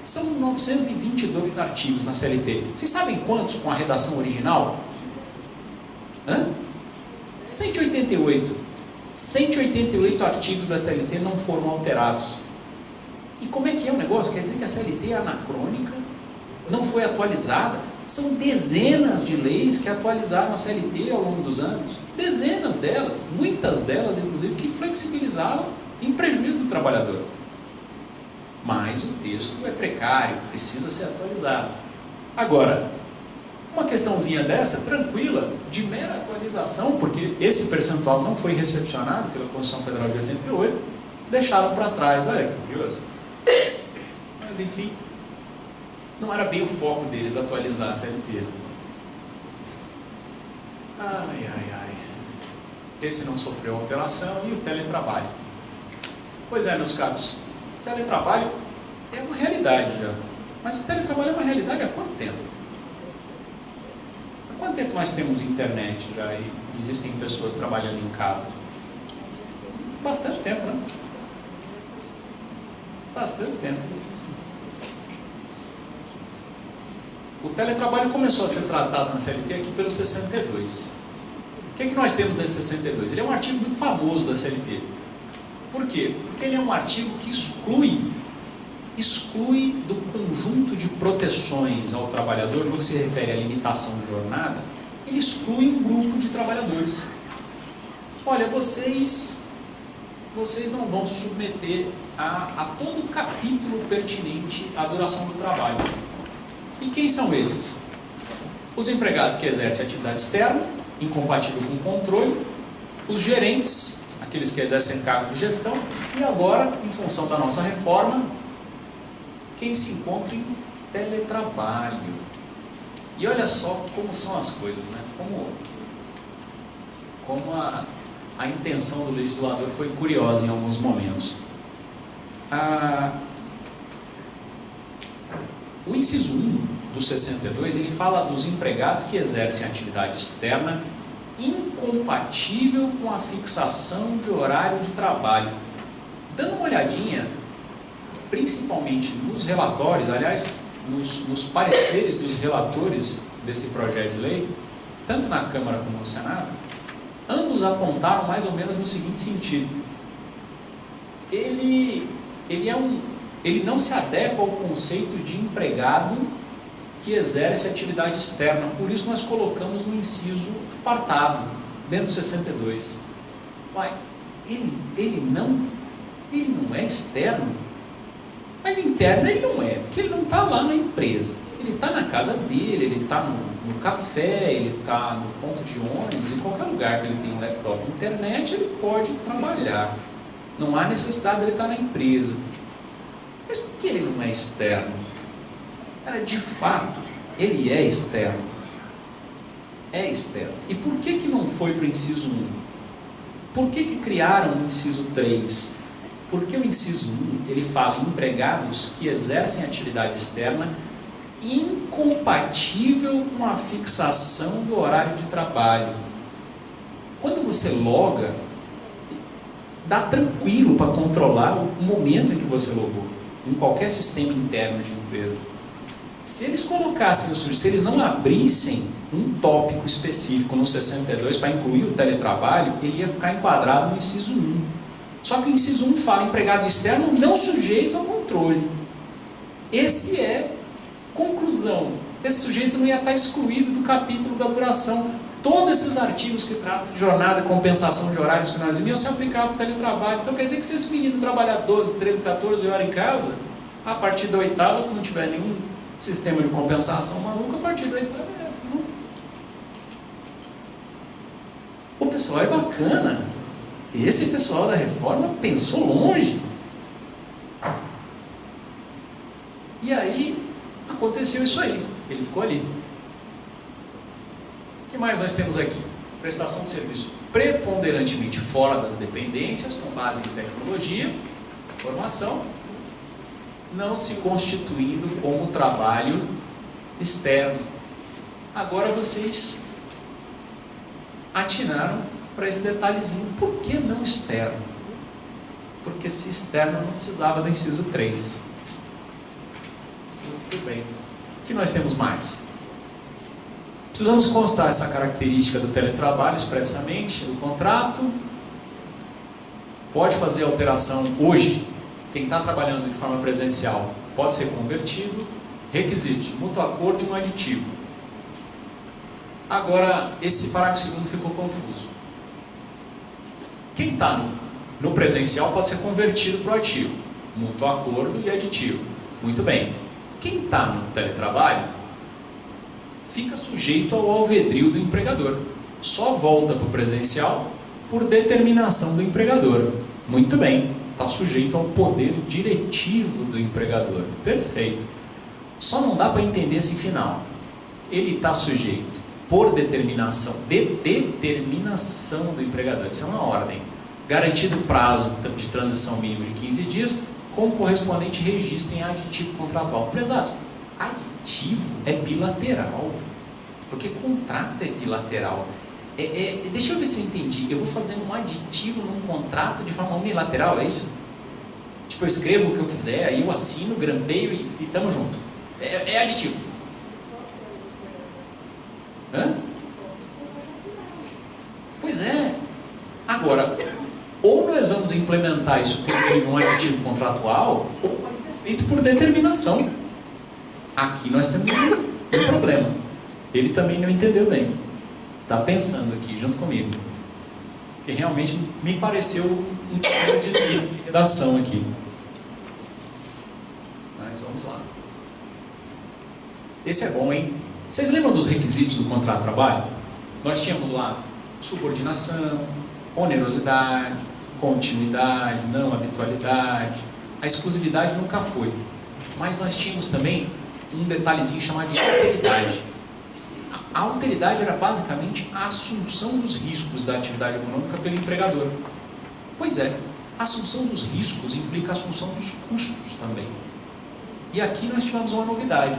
São 922 artigos na CLT. Vocês sabem quantos com a redação original? 188. 188 artigos da CLT não foram alterados. E como é que é o negócio? Quer dizer que a CLT é anacrônica? Não foi atualizada? São dezenas de leis que atualizaram a CLT ao longo dos anos. Dezenas delas, muitas delas, inclusive, que flexibilizaram em prejuízo do trabalhador. Mas o texto é precário, precisa ser atualizado. Agora, uma questãozinha dessa, tranquila, de mera atualização, porque esse percentual não foi recepcionado pela Constituição Federal de 88, deixaram para trás. Olha que curioso. Mas, enfim, não era bem o foco deles atualizar a CLT. Ai. Esse não sofreu alteração e o teletrabalho. Pois é, meus caros, o teletrabalho é uma realidade já. Mas o teletrabalho é uma realidade há quanto tempo? Quanto tempo nós temos internet já e existem pessoas trabalhando em casa? Bastante tempo, né? Bastante tempo. O teletrabalho começou a ser tratado na CLT aqui pelo 62. O que nós temos nesse 62? Ele é um artigo muito famoso da CLT. Por quê? Porque ele é um artigo que exclui do conjunto de proteções ao trabalhador, no que se refere à limitação de jornada, ele exclui um grupo de trabalhadores. Olha, vocês não vão se submeter a todo o capítulo pertinente à duração do trabalho. E quem são esses? Os empregados que exercem atividade externa, incompatível com o controle, os gerentes, aqueles que exercem cargo de gestão, e agora, em função da nossa reforma, quem se encontra em teletrabalho. E olha só como são as coisas, né? Como a intenção do legislador foi curiosa em alguns momentos. O inciso 1 do 62, ele fala dos empregados que exercem atividade externa incompatível com a fixação de horário de trabalho. Dando uma olhadinha, principalmente nos relatórios, aliás, nos pareceres dos relatores desse projeto de lei, tanto na Câmara como no Senado, ambos apontaram mais ou menos no seguinte sentido: ele não se adequa ao conceito de empregado que exerce atividade externa, por isso nós colocamos no inciso apartado, dentro do 62. Uai, ele não é externo, mas interno ele não é, porque ele não está lá na empresa, ele está na casa dele, ele está no café, ele está no ponto de ônibus, em qualquer lugar que ele tem um laptop e internet, ele pode trabalhar, não há necessidade de ele estar na empresa. Mas por que ele não é externo? Cara, de fato, ele é externo. É externo. E por que não foi para o inciso 1? Por que criaram o inciso 3? Porque o inciso 1, ele fala em empregados que exercem atividade externa incompatível com a fixação do horário de trabalho. Quando você loga, dá tranquilo para controlar o momento em que você logou, em qualquer sistema interno de empresa. Se eles colocassem, se eles não abrissem um tópico específico no 62 para incluir o teletrabalho, ele ia ficar enquadrado no inciso 1. Só que o inciso 1 fala empregado externo não sujeito a controle. Esse é conclusão. Esse sujeito não ia estar excluído do capítulo da duração. Todos esses artigos que tratam de jornada e compensação de horários que nós vimos iam se aplicar para o teletrabalho. Então quer dizer que se esse menino trabalhar 12, 13, 14 horas em casa, a partir da oitava, se não tiver nenhum sistema de compensação maluco, a partir da oitava é extra. Não? O pessoal é bacana. Esse pessoal da reforma pensou longe. E aí aconteceu isso aí. Ele ficou ali. O que mais nós temos aqui? Prestação de serviço preponderantemente fora das dependências, com base em tecnologia, formação, não se constituindo como trabalho externo. Agora vocês atinaram para esse detalhezinho. Por que não externo? Porque se externo não precisava do inciso 3. Muito bem. O que nós temos mais? Precisamos constar essa característica do teletrabalho expressamente no contrato. Pode fazer alteração hoje. Quem está trabalhando de forma presencial pode ser convertido. Requisitos: mútuo acordo e um aditivo. Agora, esse parágrafo segundo ficou confuso. Quem está no presencial pode ser convertido para o ativo. Mútuo acordo e aditivo. Muito bem. Quem está no teletrabalho fica sujeito ao alvedrio do empregador. Só volta para o presencial por determinação do empregador. Muito bem. Está sujeito ao poder diretivo do empregador. Perfeito. Só não dá para entender esse final. Ele está sujeito por determinação do empregador. Isso é uma ordem. Garantido prazo de transição mínimo de 15 dias, com correspondente registro em aditivo contratual. Prezados, aditivo é bilateral. Porque contrato é bilateral. Deixa eu ver se eu entendi. Eu vou fazer um aditivo num contrato de forma unilateral, é isso? Tipo, eu escrevo o que eu quiser, aí eu assino, grampeio e tamo junto. É aditivo. Hã? Pois é. Agora, ou nós vamos implementar isso por meio de um aditivo contratual, ou vai ser feito por determinação. Aqui nós temos um problema. Ele também não entendeu bem. Está pensando aqui, junto comigo. Porque realmente me pareceu um tipo de desvio de redação aqui. Mas vamos lá. Esse é bom, hein? Vocês lembram dos requisitos do contrato de trabalho? Nós tínhamos lá subordinação, onerosidade, continuidade, não habitualidade. A exclusividade nunca foi. Mas nós tínhamos também um detalhezinho chamado de alteridade. A alteridade era basicamente a assunção dos riscos da atividade econômica pelo empregador. Pois é, a assunção dos riscos implica a assunção dos custos também. E aqui nós tivemos uma novidade.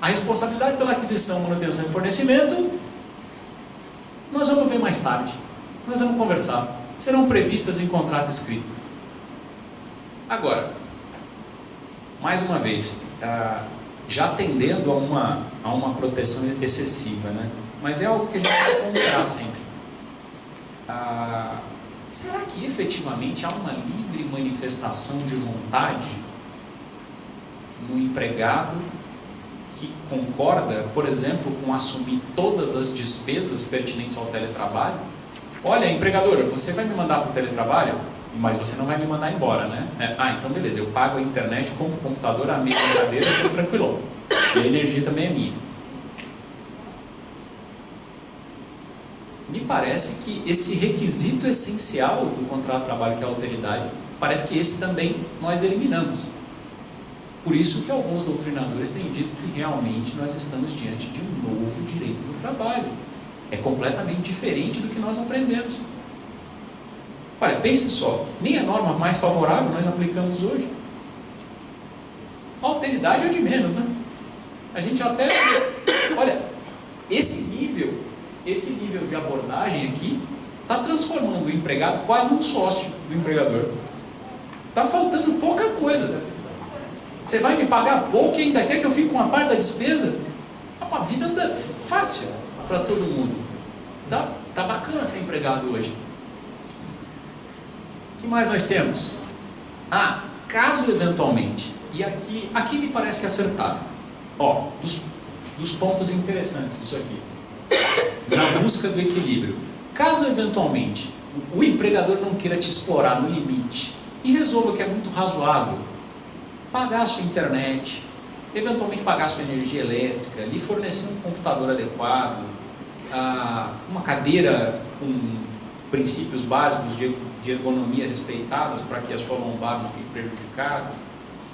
A responsabilidade pela aquisição, manutenção e fornecimento, nós vamos ver mais tarde. Nós vamos conversar. Serão previstas em contrato escrito. Agora, mais uma vez, já tendendo a uma proteção excessiva, né? Mas é algo que a gente vai ponderar sempre. Será que efetivamente há uma livre manifestação de vontade no empregado que concorda, por exemplo, com assumir todas as despesas pertinentes ao teletrabalho? Olha, empregadora, você vai me mandar para o teletrabalho, mas você não vai me mandar embora, né? Então beleza, eu pago a internet, compro o computador, a mesa, a cadeira, eu estou tranquilão. E a energia também é minha. Me parece que esse requisito essencial do contrato de trabalho, que é a alteridade, parece que esse também nós eliminamos. Por isso que alguns doutrinadores têm dito que realmente nós estamos diante de um novo direito do trabalho. É completamente diferente do que nós aprendemos. Olha, pense só, nem a norma mais favorável nós aplicamos hoje. A alteridade é o de menos, né? A gente até... Olha, esse nível de abordagem aqui está transformando o empregado quase num sócio do empregador. Está faltando pouca coisa. Você vai me pagar pouco e ainda quer que eu fique com uma parte da despesa? É uma vida fácil para todo mundo. Tá bacana ser empregado hoje. O que mais nós temos? Caso eventualmente, e aqui me parece que acertaram. Dos pontos interessantes disso aqui. Na busca do equilíbrio. Caso eventualmente o empregador não queira te explorar no limite e resolva que é muito razoável pagar a sua internet, eventualmente pagar a sua energia elétrica, lhe fornecer um computador adequado, uma cadeira com princípios básicos de ergonomia respeitados para que a sua lombar não fique prejudicada,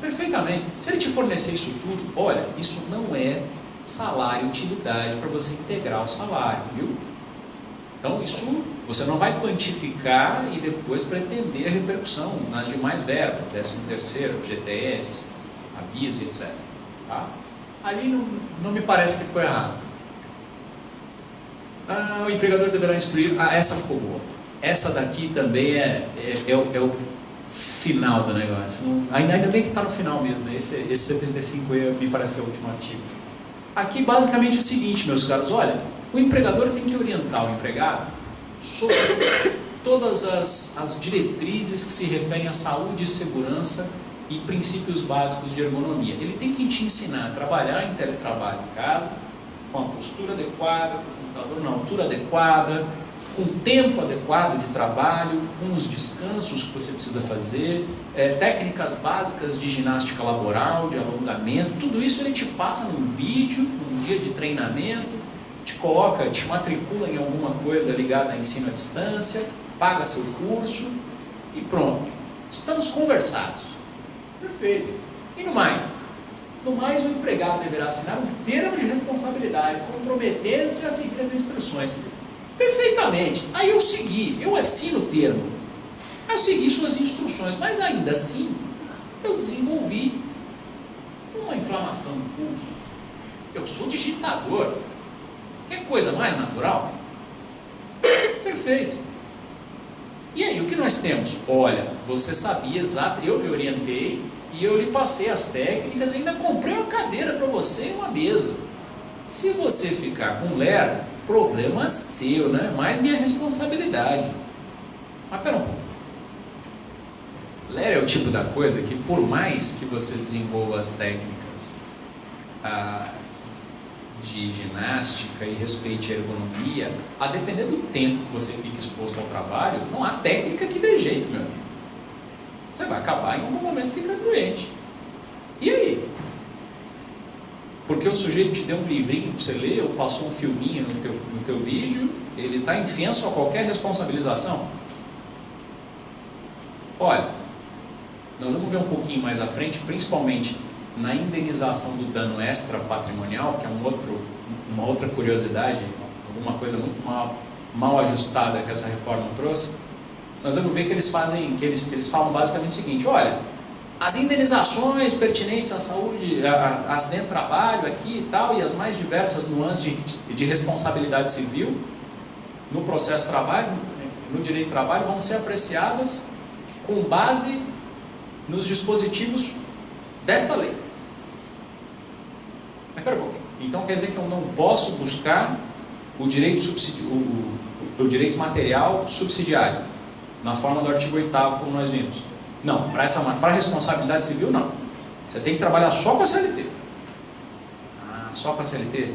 perfeitamente. Se ele te fornecer isso tudo, olha, isso não é salário e utilidade para você integrar o salário, viu? Então isso você não vai quantificar e depois pretender a repercussão nas demais verbas, 13º, FGTS, aviso, etc. Tá? Ali não me parece que ficou errado. O empregador deverá instruir. Essa ficou boa. Essa daqui também é o final do negócio. Ainda bem que está no final mesmo. Esse 75 me parece que é o último artigo. Aqui basicamente é o seguinte, meus caros, olha, o empregador tem que orientar o empregado sobre todas as diretrizes que se referem à saúde e segurança e princípios básicos de ergonomia. Ele tem que te ensinar a trabalhar em teletrabalho em casa, com a postura adequada, com o computador na altura adequada, com o tempo adequado de trabalho, com os descansos que você precisa fazer, técnicas básicas de ginástica laboral, de alongamento, tudo isso ele te passa num vídeo, num dia de treinamento, te matricula em alguma coisa ligada a ensino à distância, paga seu curso e pronto. Estamos conversados. Perfeito. E no mais? No mais, o empregado deverá assinar um termo de responsabilidade, comprometendo-se a seguir as instruções. Perfeitamente. Aí eu assino o termo. Eu segui suas instruções, mas ainda assim, eu desenvolvi uma inflamação no pulso. Eu sou digitador. É coisa mais natural? Perfeito. E aí, o que nós temos? Olha, você sabia exato, eu lhe orientei e eu lhe passei as técnicas e ainda comprei uma cadeira para você e uma mesa. Se você ficar com ler, problema seu, não é mais minha responsabilidade. Mas pera um pouco. Ler é o tipo da coisa que, por mais que você desenvolva as técnicas de ginástica e respeite a ergonomia, a depender do tempo que você fica exposto ao trabalho, não há técnica que dê jeito, meu amigo. Você vai acabar em algum momento ficando doente. E aí? Porque o sujeito te deu um livrinho para você ler, ou passou um filminho no teu vídeo, ele está infenso a qualquer responsabilização? Olha, nós vamos ver um pouquinho mais à frente, principalmente na indenização do dano extra patrimonial, que é uma outra curiosidade, alguma coisa muito mal ajustada que essa reforma trouxe. Nós vamos ver que eles falam basicamente o seguinte: olha, as indenizações pertinentes à saúde, a acidente de trabalho aqui e tal, e as mais diversas nuances de responsabilidade civil no processo de trabalho, no direito de trabalho, vão ser apreciadas com base nos dispositivos desta lei. Mas pera um pouquinho. Então quer dizer que eu não posso buscar o direito material subsidiário na forma do artigo 8º, como nós vimos? Não, para a responsabilidade civil não. Você tem que trabalhar só com a CLT. Só com a CLT?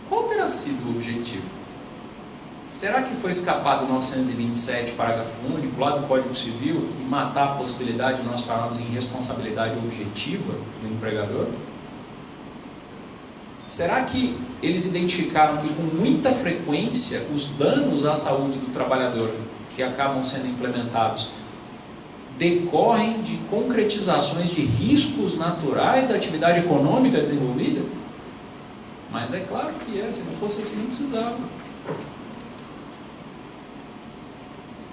Qual terá sido o objetivo? Será que foi escapar do 927, parágrafo único, lá do Código Civil, e matar a possibilidade de nós falarmos em responsabilidade objetiva do empregador? Será que eles identificaram que com muita frequência os danos à saúde do trabalhador que acabam sendo implementados decorrem de concretizações de riscos naturais da atividade econômica desenvolvida? Mas é claro que é, se não fosse assim não precisava.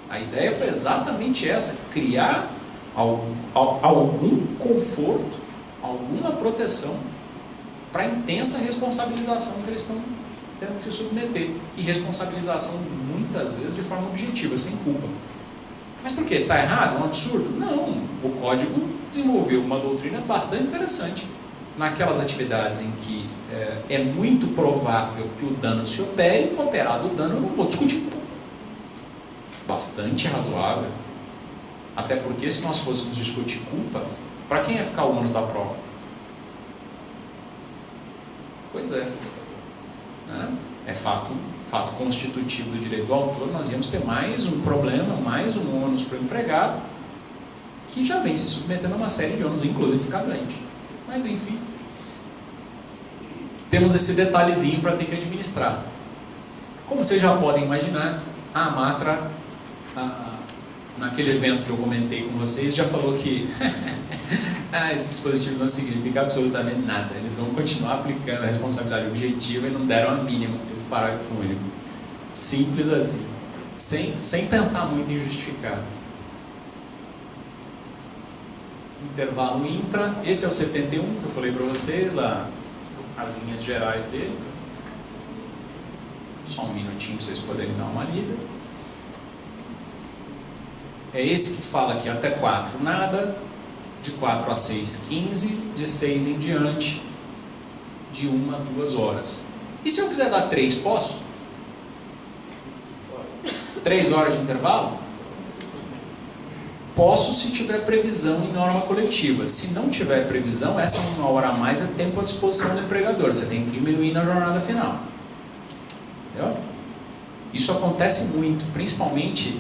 A ideia foi exatamente essa: criar algum conforto, alguma proteção para a intensa responsabilização que eles estão tendo que se submeter. E responsabilização, muitas vezes, de forma objetiva, sem culpa. Mas por quê? Está errado? É um absurdo? Não. O Código desenvolveu uma doutrina bastante interessante. Naquelas atividades em que é muito provável que o dano se opere, operado o dano, eu não vou discutir. Bastante razoável. Até porque, se nós fôssemos discutir culpa, para quem ia ficar o ônus da prova? Pois é. É fato constitutivo do direito do autor, nós íamos ter mais um problema, mais um ônus para o empregado, que já vem se submetendo a uma série de ônus, inclusive ficar doente. Mas, enfim, temos esse detalhezinho para ter que administrar. Como vocês já podem imaginar, a Amatra, naquele evento que eu comentei com vocês, já falou que esse dispositivo não significa absolutamente nada. Eles vão continuar aplicando a responsabilidade objetiva e não deram a mínima esse parágrafo único. Simples assim. Sem pensar muito em justificar. Intervalo intra. Esse é o 71 que eu falei para vocês, as linhas gerais dele. Só um minutinho para vocês poderem dar uma lida. É esse que fala aqui, até 4 nada, de 4 a 6, 15, de 6 em diante, de 1 a 2 horas. E se eu quiser dar 3, posso? 3 horas de intervalo? Posso, se tiver previsão em norma coletiva. Se não tiver previsão, essa 1 hora a mais é tempo à disposição do empregador. Você tem que diminuir na jornada final. Entendeu? Isso acontece muito, principalmente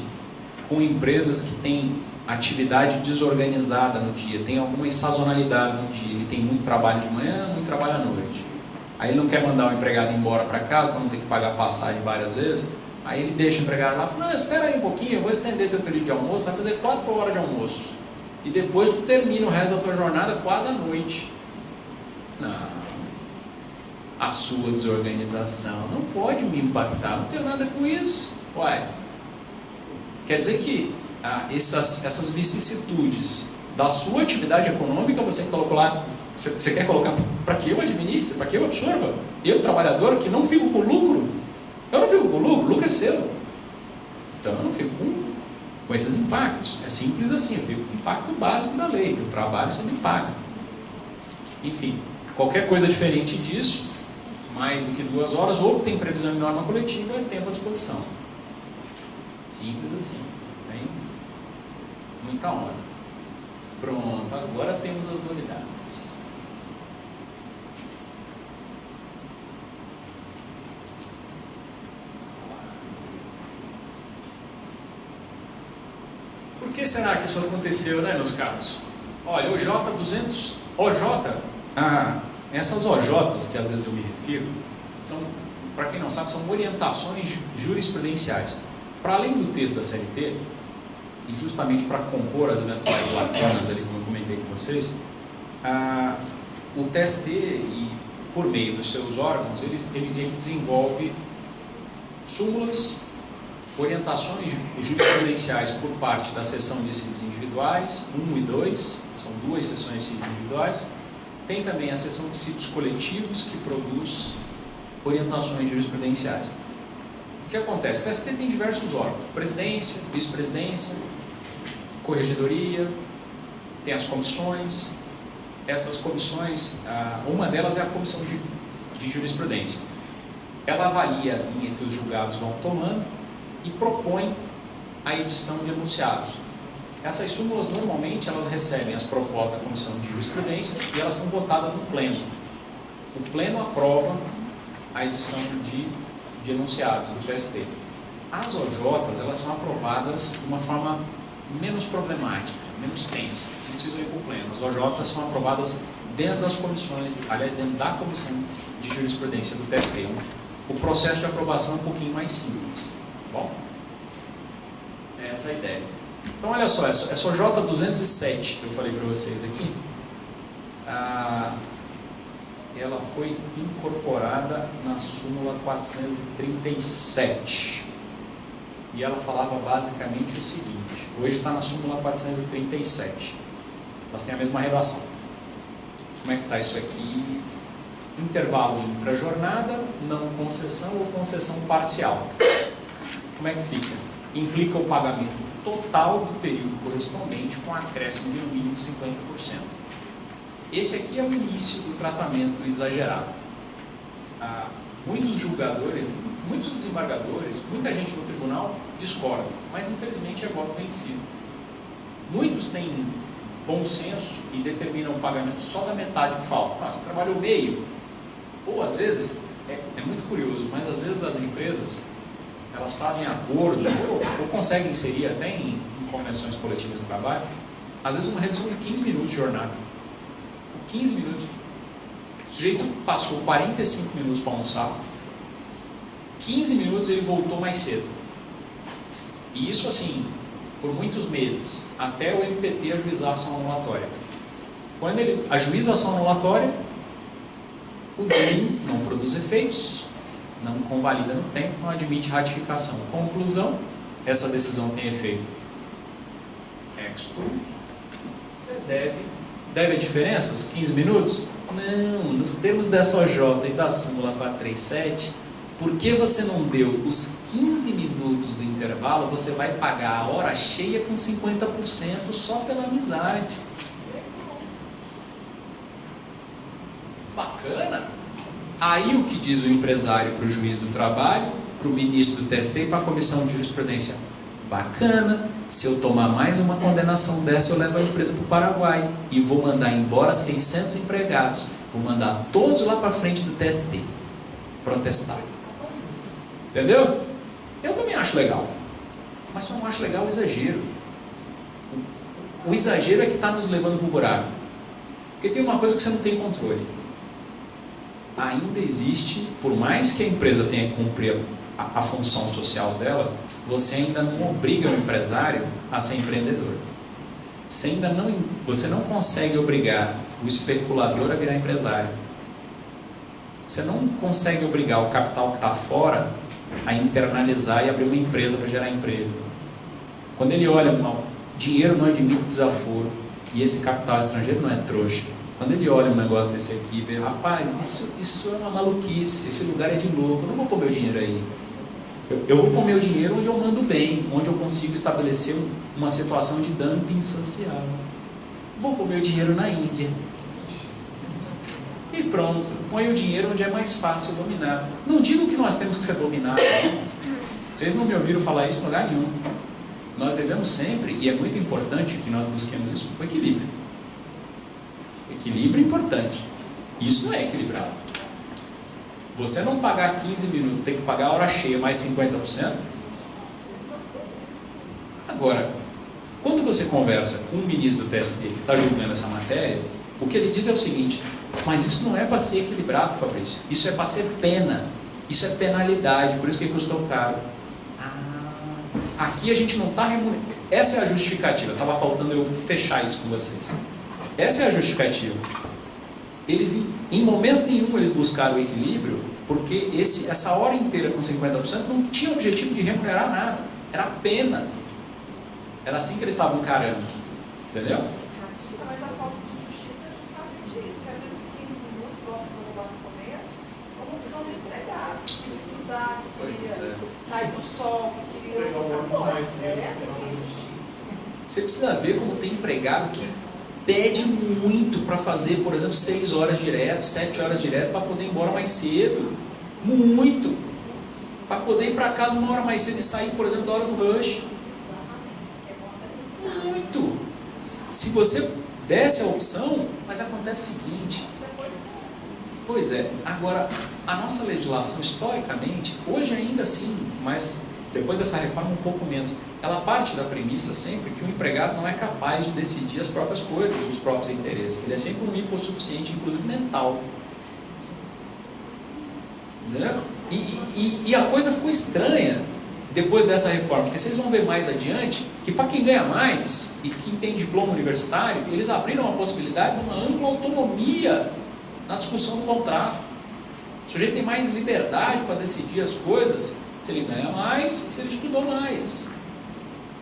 com empresas que têm atividade desorganizada no dia, tem algumas sazonalidades no dia, ele tem muito trabalho de manhã, muito trabalho à noite. Aí ele não quer mandar o empregado embora para casa para não ter que pagar passagem várias vezes, aí ele deixa o empregado lá e fala: espera aí um pouquinho, eu vou estender teu período de almoço, vai fazer 4 horas de almoço. E depois tu termina o resto da tua jornada quase à noite. Não. A sua desorganização não pode me impactar, não tenho nada com isso. Ué. Quer dizer que essas vicissitudes da sua atividade econômica, você colocou lá Você quer colocar para que eu administre, para que eu absorva? Eu, trabalhador, que não fico com lucro? Eu não fico com lucro, o lucro é seu. Então eu não fico com esses impactos. É simples assim, eu fico com o impacto básico da lei, que o trabalho você me paga. Enfim, qualquer coisa diferente disso, mais do que 2 horas, ou tem previsão em norma coletiva, é tempo à disposição. Simples assim, tem muita onda. Pronto, agora temos as novidades. Por que será que isso aconteceu, né, meus caros? Olha, essas OJs que às vezes eu me refiro, são, para quem não sabe, são orientações jurisprudenciais. Para além do texto da CLT, e justamente para compor as eventuais lacunas ali, como eu comentei com vocês, o TST, e por meio dos seus órgãos, ele desenvolve súmulas, orientações jurisprudenciais por parte da seção de CIDs individuais, 1 e 2, são 2 seções de CIDs individuais. Tem também a seção de CIDs coletivos, que produz orientações jurisprudenciais. O que acontece? O TST tem diversos órgãos: presidência, vice-presidência, corregedoria, tem as comissões. Essas comissões, uma delas é a comissão de jurisprudência. Ela avalia a linha que os julgados vão tomando e propõe a edição de enunciados. Essas súmulas, normalmente, elas recebem as propostas da comissão de jurisprudência e elas são votadas no pleno. O pleno aprova a edição de enunciados do TST. As OJs, elas são aprovadas de uma forma menos problemática, menos tensa, não precisam ir para o pleno. As OJs são aprovadas dentro das comissões, aliás, dentro da comissão de jurisprudência do TST. O processo de aprovação é um pouquinho mais simples. Bom, essa é a ideia. Então, olha só, essa OJ 207 que eu falei para vocês aqui, ela foi incorporada na súmula 437. E ela falava basicamente o seguinte: hoje está na súmula 437. Elas têm a mesma redação. Como é que está isso aqui? Intervalo infra-jornada, não concessão ou concessão parcial. Como é que fica? Implica o pagamento total do período correspondente com acréscimo de no mínimo 50%. Esse aqui é o início do tratamento exagerado. Muitos julgadores, muitos desembargadores, muita gente no tribunal discorda, mas infelizmente é voto vencido. Muitos têm bom senso e determinam o pagamento só da metade que falta. Você trabalhou meio. Ou às vezes, é muito curioso, mas às vezes as empresas, elas fazem acordo, ou conseguem inserir até em convenções coletivas de trabalho, às vezes uma redução de 15 minutos de jornada. 15 minutos. O sujeito passou 45 minutos para almoçar, 15 minutos ele voltou mais cedo. E isso assim, por muitos meses, até o MPT ajuizar a ação anulatória. Quando ele ajuiza a ação anulatória, o DIN não produz efeitos, não convalida no tempo, não admite ratificação. Conclusão, essa decisão tem efeito extra. Você deve a diferença, os 15 minutos? Não, nos termos dessa OJ e da súmula 437, porque você não deu os 15 minutos do intervalo, você vai pagar a hora cheia com 50% só pela amizade. Bacana? Aí o que diz o empresário para o juiz do trabalho, para o ministro do TST e para a comissão de jurisprudência? Bacana, se eu tomar mais uma condenação dessa, eu levo a empresa para o Paraguai e vou mandar embora 600 empregados. Vou mandar todos lá para frente do TST protestar. Entendeu? Eu também acho legal, mas só não acho legal o exagero. O exagero é que está nos levando para o buraco. Porque tem uma coisa que você não tem controle. Ainda existe, por mais que a empresa tenha que cumprir a função social dela, você ainda não obriga o empresário a ser empreendedor. Você não consegue obrigar o especulador a virar empresário. Você não consegue obrigar o capital que está fora a internalizar e abrir uma empresa para gerar emprego. Quando ele olha, dinheiro não admite desaforo, e esse capital estrangeiro não é trouxa. Quando ele olha um negócio desse aqui, vê, rapaz, isso é uma maluquice, esse lugar é de louco, eu não vou pôr meu dinheiro aí. Eu vou pôr meu dinheiro onde eu mando bem, onde eu consigo estabelecer uma situação de dumping social. Vou pôr meu dinheiro na Índia. E pronto, põe o dinheiro onde é mais fácil dominar. Não digo que nós temos que ser dominados. Vocês não me ouviram falar isso em lugar nenhum. Nós devemos sempre, e é muito importante que nós busquemos isso, o equilíbrio. Equilíbrio é importante. Isso não é equilibrado. Você não pagar 15 minutos, tem que pagar a hora cheia mais 50%. Agora, quando você conversa com um ministro do TST que está julgando essa matéria, o que ele diz é o seguinte: mas isso não é para ser equilibrado, Fabrício. Isso é para ser pena. Isso é penalidade, por isso que custou caro. Aqui a gente não está remunerando. Essa é a justificativa. Estava faltando eu fechar isso com vocês. Essa é a justificativa. Eles, em momento nenhum, eles buscaram o equilíbrio, porque essa hora inteira com 50% não tinha objetivo de remunerar nada. Era pena. Era assim que eles estavam encarando. Entendeu? Mas a falta de justiça é justamente isso, que às vezes os 15 minutos, igual você falou lá no começo, é uma opção de empregado, que queria estudar, que queria sair do sol, que queria outra coisa. Essa que é a justiça. Você precisa ver como tem empregado que pede muito para fazer, por exemplo, 6 horas direto, 7 horas direto, para poder ir embora mais cedo. Muito. Para poder ir para casa 1 hora mais cedo e sair, por exemplo, da hora do rush. Muito. Se você desse a opção, mas acontece o seguinte. Pois é, agora, a nossa legislação, historicamente, hoje ainda assim, mas depois dessa reforma um pouco menos, ela parte da premissa sempre que o empregado não é capaz de decidir as próprias coisas, os próprios interesses. Ele é sempre um hipossuficiente, inclusive mental. Entendeu? E a coisa ficou estranha depois dessa reforma, porque vocês vão ver mais adiante que para quem ganha mais e quem tem diploma universitário, eles abriram a possibilidade de uma ampla autonomia na discussão do contrato. O sujeito tem mais liberdade para decidir as coisas se ele ganha mais e se ele estudou mais.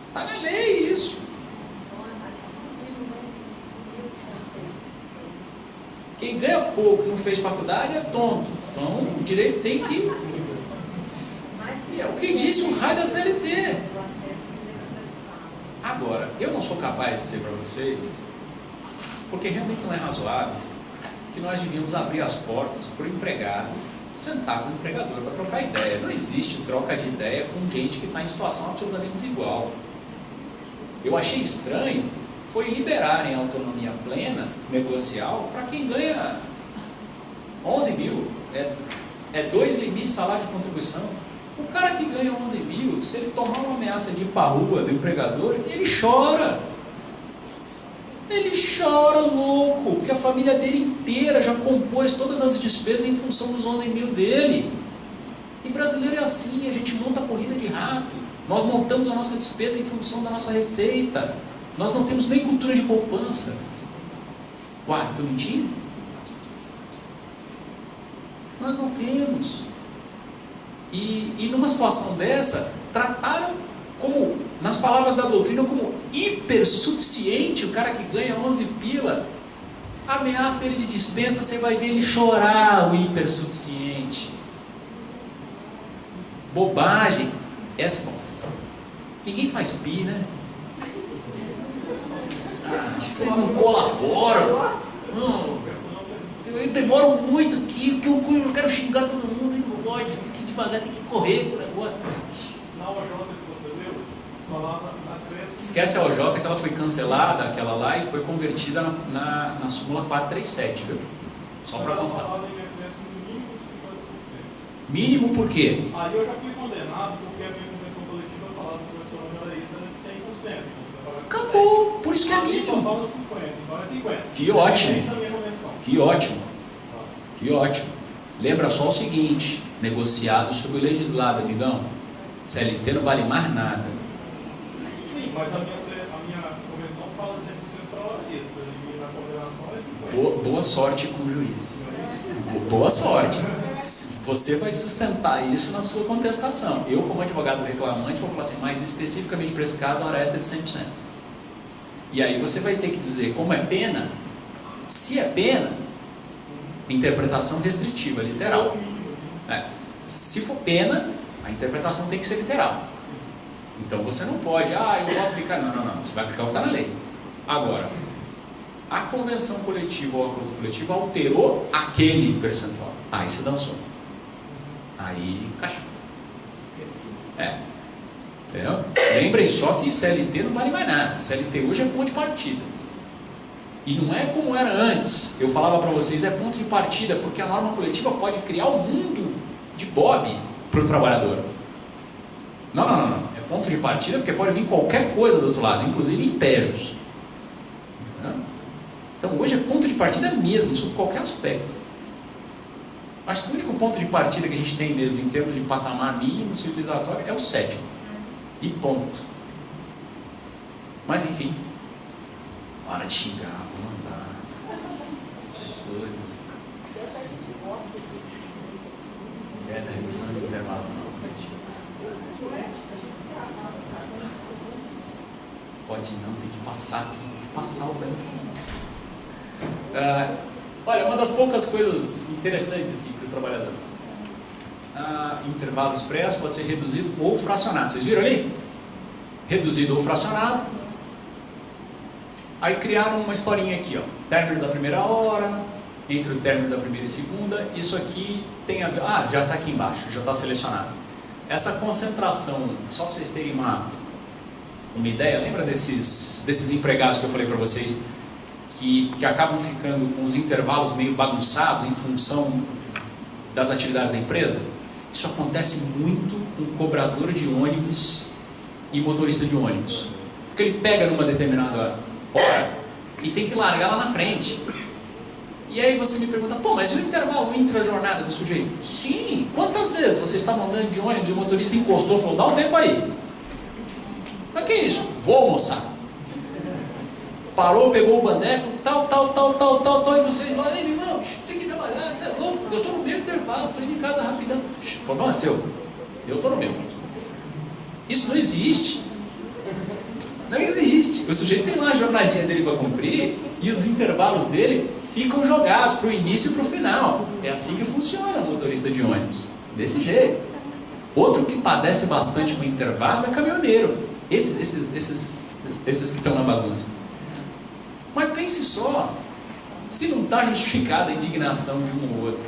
Está na lei isso. Quem ganha pouco e não fez faculdade é tonto. Então o direito tem que... É o que disse o raio da CLT. Agora, eu não sou capaz de dizer para vocês, porque realmente não é razoável, que nós devíamos abrir as portas para o empregado sentar com o empregador para trocar ideia. Não existe troca de ideia com gente que está em situação absolutamente desigual. Eu achei estranho foi liberarem a autonomia plena, negocial, para quem ganha 11 mil. É 2 limites de salário de contribuição. O cara que ganha 11 mil, se ele tomar uma ameaça de ir para a rua do empregador, ele chora. Ele chora louco, porque a família dele inteira já compôs todas as despesas em função dos 11 mil dele. E brasileiro é assim, a gente monta a corrida de rato. Nós montamos a nossa despesa em função da nossa receita. Nós não temos nem cultura de poupança. Uai, estou mentindo? Nós não temos. E numa situação dessa, trataram como, nas palavras da doutrina, como hipersuficiente o cara que ganha 11 pila. Ameaça ele de dispensa, você vai ver ele chorar, o hipersuficiente. Bobagem. Essa, bom, ninguém faz pi, né? Vocês não colaboram. Não, eu demoro muito aqui, porque eu quero xingar todo mundo, e não pode, tem que ir devagar, tem que correr com o negócio. Na OJ que você viu, falava na crescente. Esquece a OJ, que ela foi cancelada, aquela lá, e foi convertida na súmula 437, viu? Só para constar. Ela falava em acréscimo mínimo de 50%. Mínimo por quê? Aí eu já fui condenado porque a minha convenção coletiva falava que o professor honorarista era de 100%. Acabou, por isso que é Ali só mínimo. fala 50, então é 50. Que ótimo. Diferente da minha convenção. Que ótimo. Que ótimo. Lembra só o seguinte, negociado sobre o legislado, amigão. CLT não vale mais nada. Sim, mas a minha convenção fala 100% para honorarista e na condenação é 50%. Boa sorte com o juiz. Boa sorte. Você vai sustentar isso na sua contestação. Eu, como advogado reclamante, vou falar assim, mas especificamente para esse caso, a hora extra é de 100%. E aí você vai ter que dizer, como é pena, Se é pena, interpretação restritiva, literal. Se for pena, a interpretação tem que ser literal. Então você não pode, eu vou aplicar. Não. Você vai aplicar o que está na lei. Agora, a convenção coletiva ou o acordo coletivo alterou aquele percentual. Aí você dançou. Aí encaixou. Entendeu? Lembrem só que CLT não vale mais nada. CLT hoje é ponto de partida. E não é como era antes. Eu falava para vocês, é ponto de partida, porque a norma coletiva pode criar um mundo de Bob para o trabalhador. Não. É ponto de partida porque pode vir qualquer coisa do outro lado, inclusive impejos. Então hoje é ponto de partida mesmo, sob qualquer aspecto. Acho que o único ponto de partida que a gente tem mesmo em termos de patamar mínimo civilizatório é o 7º. E ponto. Mas enfim, para de xingar, vou mandar. Da redução do intervalo não. Pode não, tem que passar aqui, tem que passar os dados. Olha, uma das poucas coisas interessantes aqui para o trabalhador. Intervalo expresso pode ser reduzido ou fracionado. Vocês viram ali? Reduzido ou fracionado. Aí criaram uma historinha aqui, ó. Término da primeira hora, entre o término da primeira e segunda. Isso aqui tem a ver... já está aqui embaixo, já está selecionado. Essa concentração, só para vocês terem uma ideia, lembra desses empregados que eu falei para vocês, que acabam ficando com os intervalos meio bagunçados em função das atividades da empresa? Isso acontece muito com cobrador de ônibus e motorista de ônibus. Porque ele pega numa determinada hora e tem que largar lá na frente. E aí você me pergunta, mas e o intervalo intra-jornada do sujeito? Sim, quantas vezes você estava andando de ônibus e o motorista encostou e falou, dá um tempo aí. Mas que isso? Vou almoçar. Parou, pegou o bandeco, tal, e você fala, ei, meu irmão, tem que trabalhar, você é louco, eu estou no mesmo intervalo, estou indo em casa rapidão. Problema seu, eu estou no meu. Isso não existe. Não existe. O sujeito tem lá a jornadinha dele para cumprir e os intervalos dele ficam jogados para o início e para o final. É assim que funciona o motorista de ônibus. Desse jeito. Outro que padece bastante com intervalo é caminhoneiro. Esses que estão na bagunça. Mas pense só, se não está justificada a indignação de um ou outro.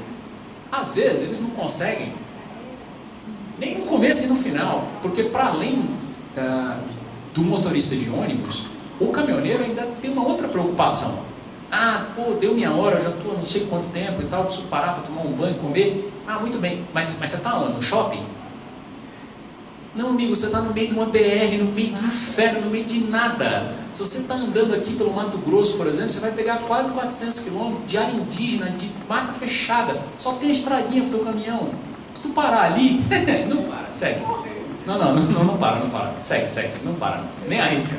Às vezes eles não conseguem, nem no começo e no final, porque para além do motorista de ônibus, o caminhoneiro ainda tem uma outra preocupação. Deu minha hora, eu já estou há não sei quanto tempo e tal, preciso parar para tomar um banho, comer. Muito bem, mas você está onde? No shopping? Não, amigo, você está no meio de uma BR, no meio do inferno, no meio de nada. Se você está andando aqui pelo Mato Grosso, por exemplo, você vai pegar quase 400 quilômetros de área indígena, de mata fechada. Só tem a estradinha para o teu caminhão. Se tu parar ali, não para, segue. Não para. Segue, não para. Nem arrisca.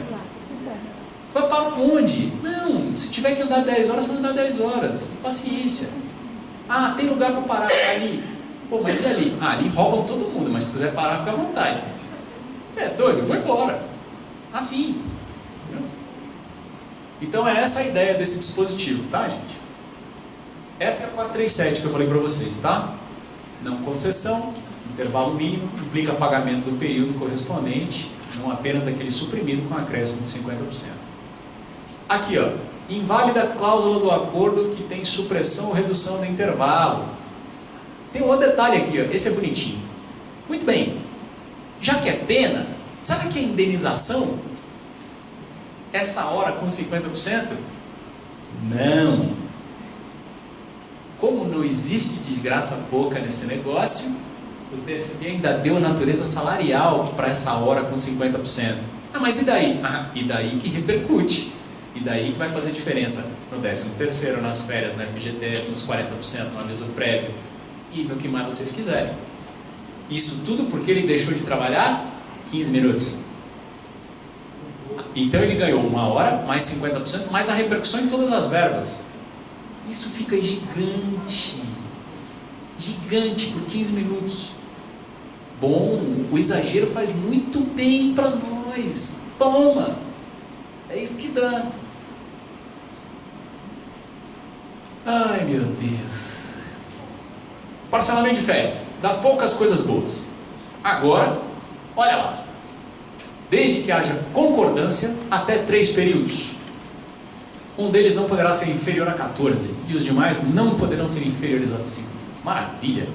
Vai para onde? Não, se tiver que andar 10 horas, você vai andar 10 horas. Paciência. Tem lugar para parar ali. Mas e ali? Ali roubam todo mundo, mas se quiser parar, fica à vontade. Doido, eu vou embora. Assim. Então é essa a ideia desse dispositivo, tá, gente? Essa é a 437 que eu falei para vocês, tá? Não concessão, intervalo mínimo, implica pagamento do período correspondente, não apenas daquele suprimido com acréscimo de 50%. Aqui, ó, inválida a cláusula do acordo que tem supressão ou redução do intervalo. Tem um outro detalhe aqui, ó. Esse é bonitinho. Muito bem, já que é pena, sabe que é indenização? Essa hora com 50%? Não. Como não existe desgraça pouca nesse negócio, o TST ainda deu natureza salarial para essa hora com 50%. Mas e daí? E daí que repercute. E daí que vai fazer diferença no 13º, nas férias, na FGTS, nos 40%, no aviso prévio e no que mais vocês quiserem. Isso tudo porque ele deixou de trabalhar 15 minutos. Então ele ganhou 1 hora, mais 50%, mais a repercussão em todas as verbas. Isso fica gigante. Gigante por 15 minutos. Bom, o exagero faz muito bem para nós. Toma! É isso que dá. Ai, meu Deus. Parcelamento de férias, das poucas coisas boas. Agora, olha lá. Desde que haja concordância, até 3 períodos. Um deles não poderá ser inferior a 14, e os demais não poderão ser inferiores a 5. Maravilha!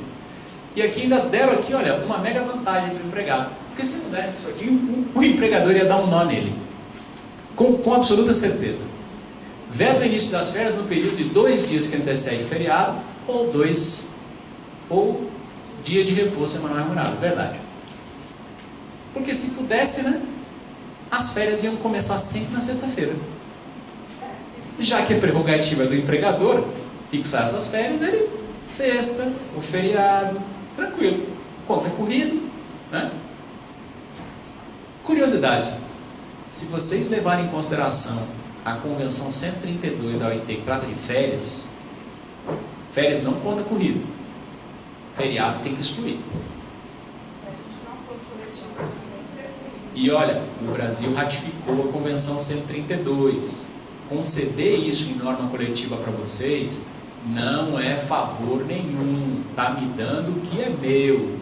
E aqui ainda deram aqui, olha, uma mega vantagem para o empregado. Porque se não desse isso aqui, o empregador ia dar um nó nele. Com absoluta certeza. Veto o início das férias no período de 2 dias que antecede o feriado, ou dia de repouso semanal remunerado. Verdade. Porque se pudesse, né? As férias iam começar sempre na sexta-feira. Já que é prerrogativa do empregador fixar essas férias, ele, sexta, o feriado, tranquilo. Conta corrido, né? Curiosidades. Se vocês levarem em consideração a Convenção 132 da OIT, que trata de férias, férias não conta corrido. Feriado tem que excluir. E olha, o Brasil ratificou a Convenção 132. Conceder isso em norma coletiva para vocês não é favor nenhum. Está me dando o que é meu.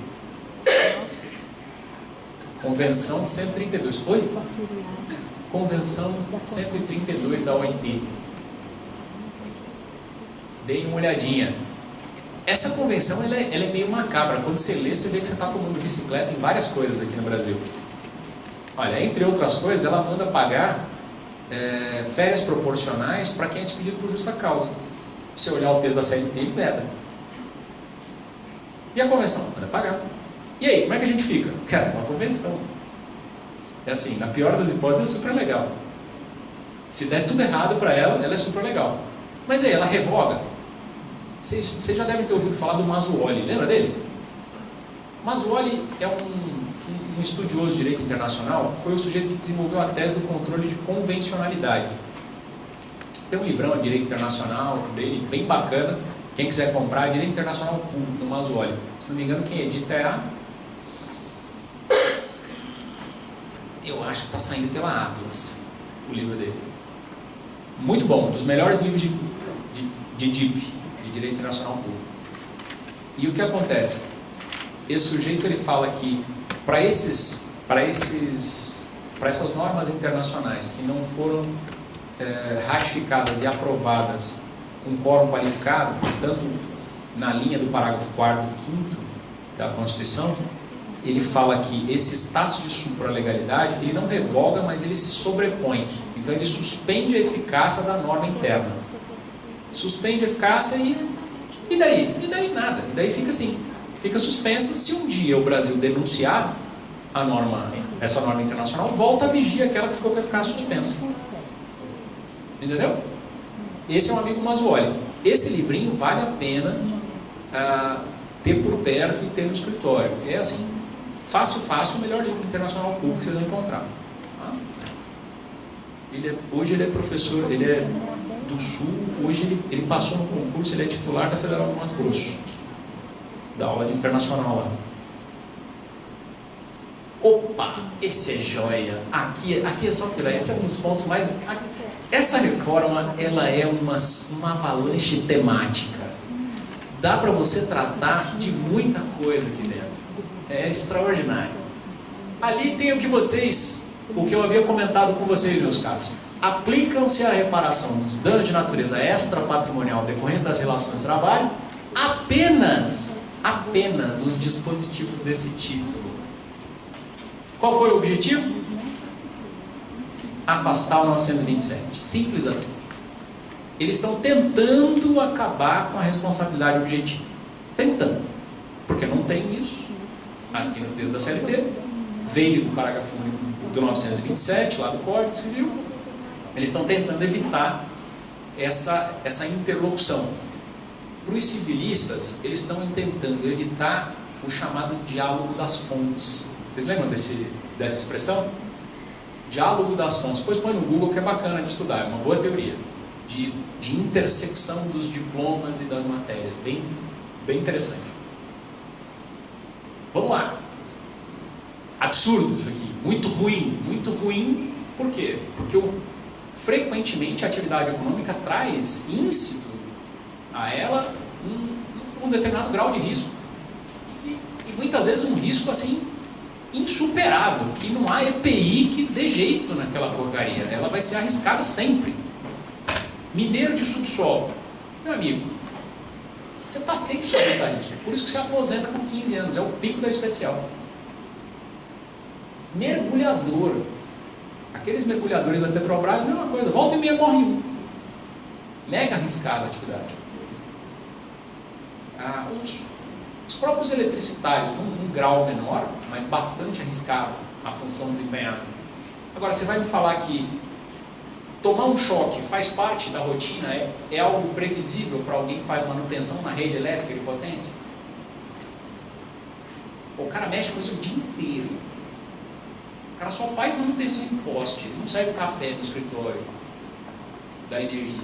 Convenção 132. Oi? Convenção 132 da OIT. Deem uma olhadinha. Essa convenção ela é meio macabra. Quando você lê, você vê que você está tomando bicicleta em várias coisas aqui no Brasil. Olha, entre outras coisas, ela manda pagar férias proporcionais para quem é despedido por justa causa. Se você olhar o texto da CLT, ele veda. E a convenção? Manda pagar. E aí, como é que a gente fica? Cara, uma convenção. É assim, na pior das hipóteses, é super legal. Se der tudo errado para ela, ela é super legal. Mas aí, ela revoga. Vocês já devem ter ouvido falar do Mazzuoli, lembra dele? Mazzuoli é um estudioso de direito internacional, foi o sujeito que desenvolveu a tese do controle de convencionalidade. Tem um livrão de direito internacional dele, bem bacana. Quem quiser comprar, Direito Internacional Público, do Mazzuoli. Se não me engano, quem edita é a... Eu acho que está saindo pela Atlas, o livro dele. Muito bom, um dos melhores livros de DIP, de Direito Internacional Público. E o que acontece? Esse sujeito ele fala que para essas normas internacionais que não foram ratificadas e aprovadas com quórum qualificado, tanto na linha do parágrafo 4º e 5º da Constituição, ele fala que esse status de supralegalidade, ele não revoga, mas ele se sobrepõe. Então ele suspende a eficácia da norma interna. Suspende a eficácia e daí? E daí nada. E daí fica assim, fica suspensa. Se um dia o Brasil denunciar essa norma internacional, volta a vigia aquela que ficou com a eficácia suspensa. Entendeu? Esse é um amigo Mazzuoli. Esse livrinho vale a pena ter por perto e ter no escritório. É assim, fácil, o melhor livro internacional público que vocês vão encontrar. Tá? Hoje ele é professor, ele é do Sul, hoje ele passou no concurso, ele é titular da Federal do Mato Grosso, da aula de internacional lá. Opa, esse é joia! Aqui é só que esse é um dos pontos mais... Essa reforma, ela é uma avalanche temática. Dá para você tratar de muita coisa aqui dentro. É extraordinário. Ali tem o que eu havia comentado com vocês, meus caros. Aplicam-se a reparação dos danos de natureza extrapatrimonial decorrentes das relações de trabalho apenas os dispositivos desse título. Qual foi o objetivo? Afastar o 927. Simples assim. Eles estão tentando acabar com a responsabilidade objetiva. Tentando. Porque não tem isso aqui no texto da CLT. Veio do parágrafo único do 927, lá do Código Civil. Eles estão tentando evitar essa interlocução. Para os civilistas, eles estão tentando evitar o chamado diálogo das fontes. Vocês lembram dessa expressão? Diálogo das fontes. Depois põe no Google, que é bacana de estudar, é uma boa teoria. De intersecção dos diplomas e das matérias. Bem interessante. Vamos lá. Absurdo isso aqui. Muito ruim. Muito ruim. Por quê? Porque frequentemente a atividade econômica traz íncito a ela um determinado grau de risco. E muitas vezes um risco assim insuperável, que não há EPI que dê jeito naquela porcaria. Ela vai ser arriscada sempre. Mineiro de subsolo. Meu amigo, você está sempre sujeito a risco. Por isso que você aposenta com 15 anos. É o pico da especial. Mergulhador. Aqueles mergulhadores da Petrobras, a mesma coisa. Volta e meia morre um. Mega arriscada a atividade. Os próprios eletricitários, num grau menor, mas bastante arriscado a função desempenhada. Agora, você vai me falar que tomar um choque faz parte da rotina, é algo previsível para alguém que faz manutenção na rede elétrica de potência? O cara mexe com isso o dia inteiro. O cara só faz manutenção em poste, ele não serve café no escritório da energia.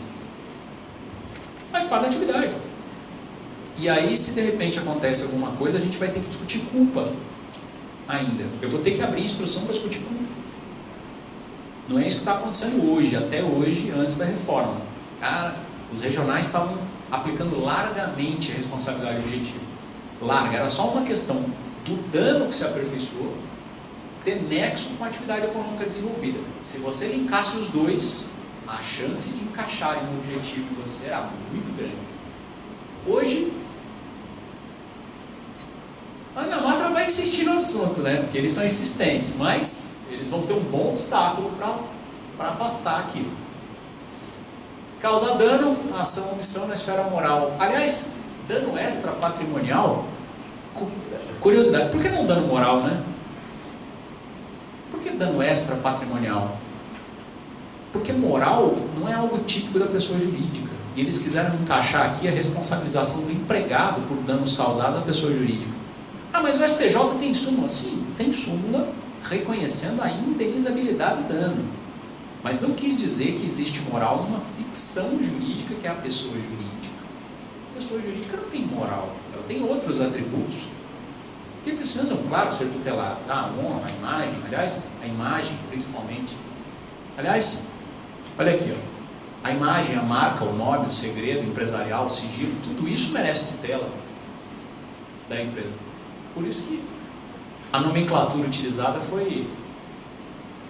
Faz parte da atividade. E aí, se de repente acontece alguma coisa, a gente vai ter que discutir culpa ainda. Eu vou ter que abrir instrução para discutir culpa. Não é isso que está acontecendo hoje, até hoje, antes da reforma. Os regionais estavam aplicando largamente a responsabilidade objetiva. Larga, era só uma questão do dano que se aperfeiçoou ter nexo com a atividade econômica desenvolvida. Se você linkasse os dois, a chance de encaixarem no objetivo de você era muito grande. Hoje, a Ana Matra vai insistir no assunto, né? Porque eles são insistentes, mas eles vão ter um bom obstáculo para afastar aquilo. Causar dano, ação ou omissão na esfera moral. Aliás, dano extra patrimonial, curiosidade, por que não dano moral, né? Por que dano extra patrimonial? Porque moral não é algo típico da pessoa jurídica. E eles quiseram encaixar aqui a responsabilização do empregado por danos causados à pessoa jurídica. Mas o STJ tem súmula? Sim, tem súmula reconhecendo a indenizabilidade do dano. Mas não quis dizer que existe moral numa ficção jurídica que é a pessoa jurídica. A pessoa jurídica não tem moral, ela tem outros atributos que precisam, claro, ser tutelados. A honra, a imagem, aliás, a imagem principalmente. Aliás, olha aqui, ó. A imagem, a marca, o nome, o segredo empresarial, o sigilo, tudo isso merece tutela da empresa. Por isso que a nomenclatura utilizada foi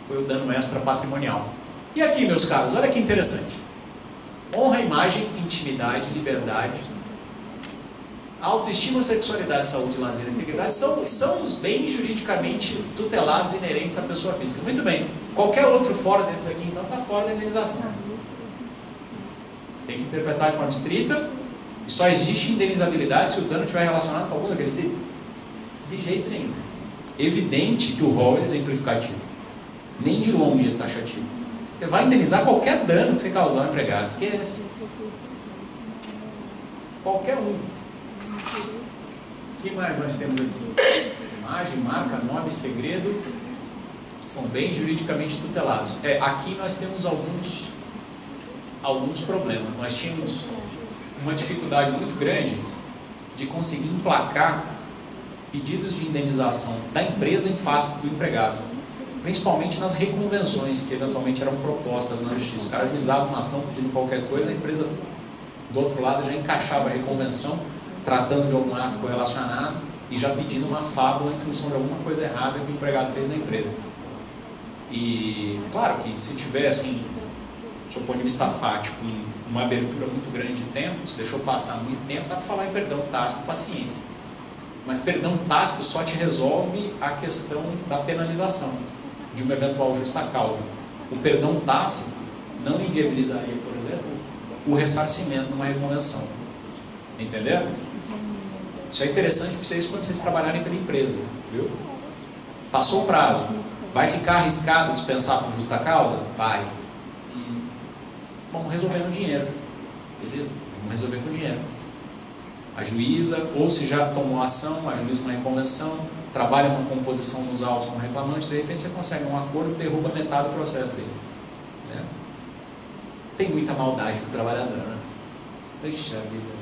o dano extra patrimonial. E aqui, meus caros, olha que interessante. Honra, imagem, intimidade, liberdade, autoestima, sexualidade, saúde, lazer e integridade são os bens juridicamente tutelados inerentes à pessoa física. Muito bem. Qualquer outro fora desse aqui, então, está fora da indenização. Tem que interpretar de forma estrita e só existe indenizabilidade se o dano estiver relacionado com algum daqueles itens. De jeito nenhum. Evidente que o rol é exemplificativo. Nem de longe é taxativo. Você vai indenizar qualquer dano que você causar ao empregado. Esquece. Qualquer um. O que mais nós temos aqui? Imagem, marca, nome, segredo. São bens juridicamente tutelados. Aqui nós temos alguns problemas. Nós tínhamos uma dificuldade muito grande de conseguir emplacar pedidos de indenização da empresa em face do empregado, principalmente nas reconvenções que eventualmente eram propostas na justiça. O cara ajuizava uma ação pedindo qualquer coisa, a empresa do outro lado já encaixava a reconvenção, tratando de algum ato correlacionado e já pedindo uma fábula em função de alguma coisa errada que o empregado fez na empresa. E claro que se tiver assim, do ponto de vista fático, uma abertura muito grande de tempo, se deixou passar muito tempo, dá para falar em perdão tácito, paciência. Mas perdão tácito só te resolve a questão da penalização de uma eventual justa causa. O perdão tácito não inviabilizaria, por exemplo, o ressarcimento numa reconvenção. Entenderam? Isso é interessante para vocês quando vocês trabalharem pela empresa, viu? Passou o prazo, vai ficar arriscado dispensar por justa causa? Vai. Vamos resolver no dinheiro, beleza? Vamos resolver com dinheiro. A juíza, ou se já tomou ação, a juíza uma reconvenção, trabalha uma composição nos autos com o reclamante, de repente você consegue um acordo e derruba metade do processo dele. Né? Tem muita maldade com o trabalhador, né? Deixa a vida.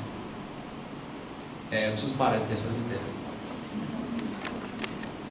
Eu preciso parar de ter essas ideias.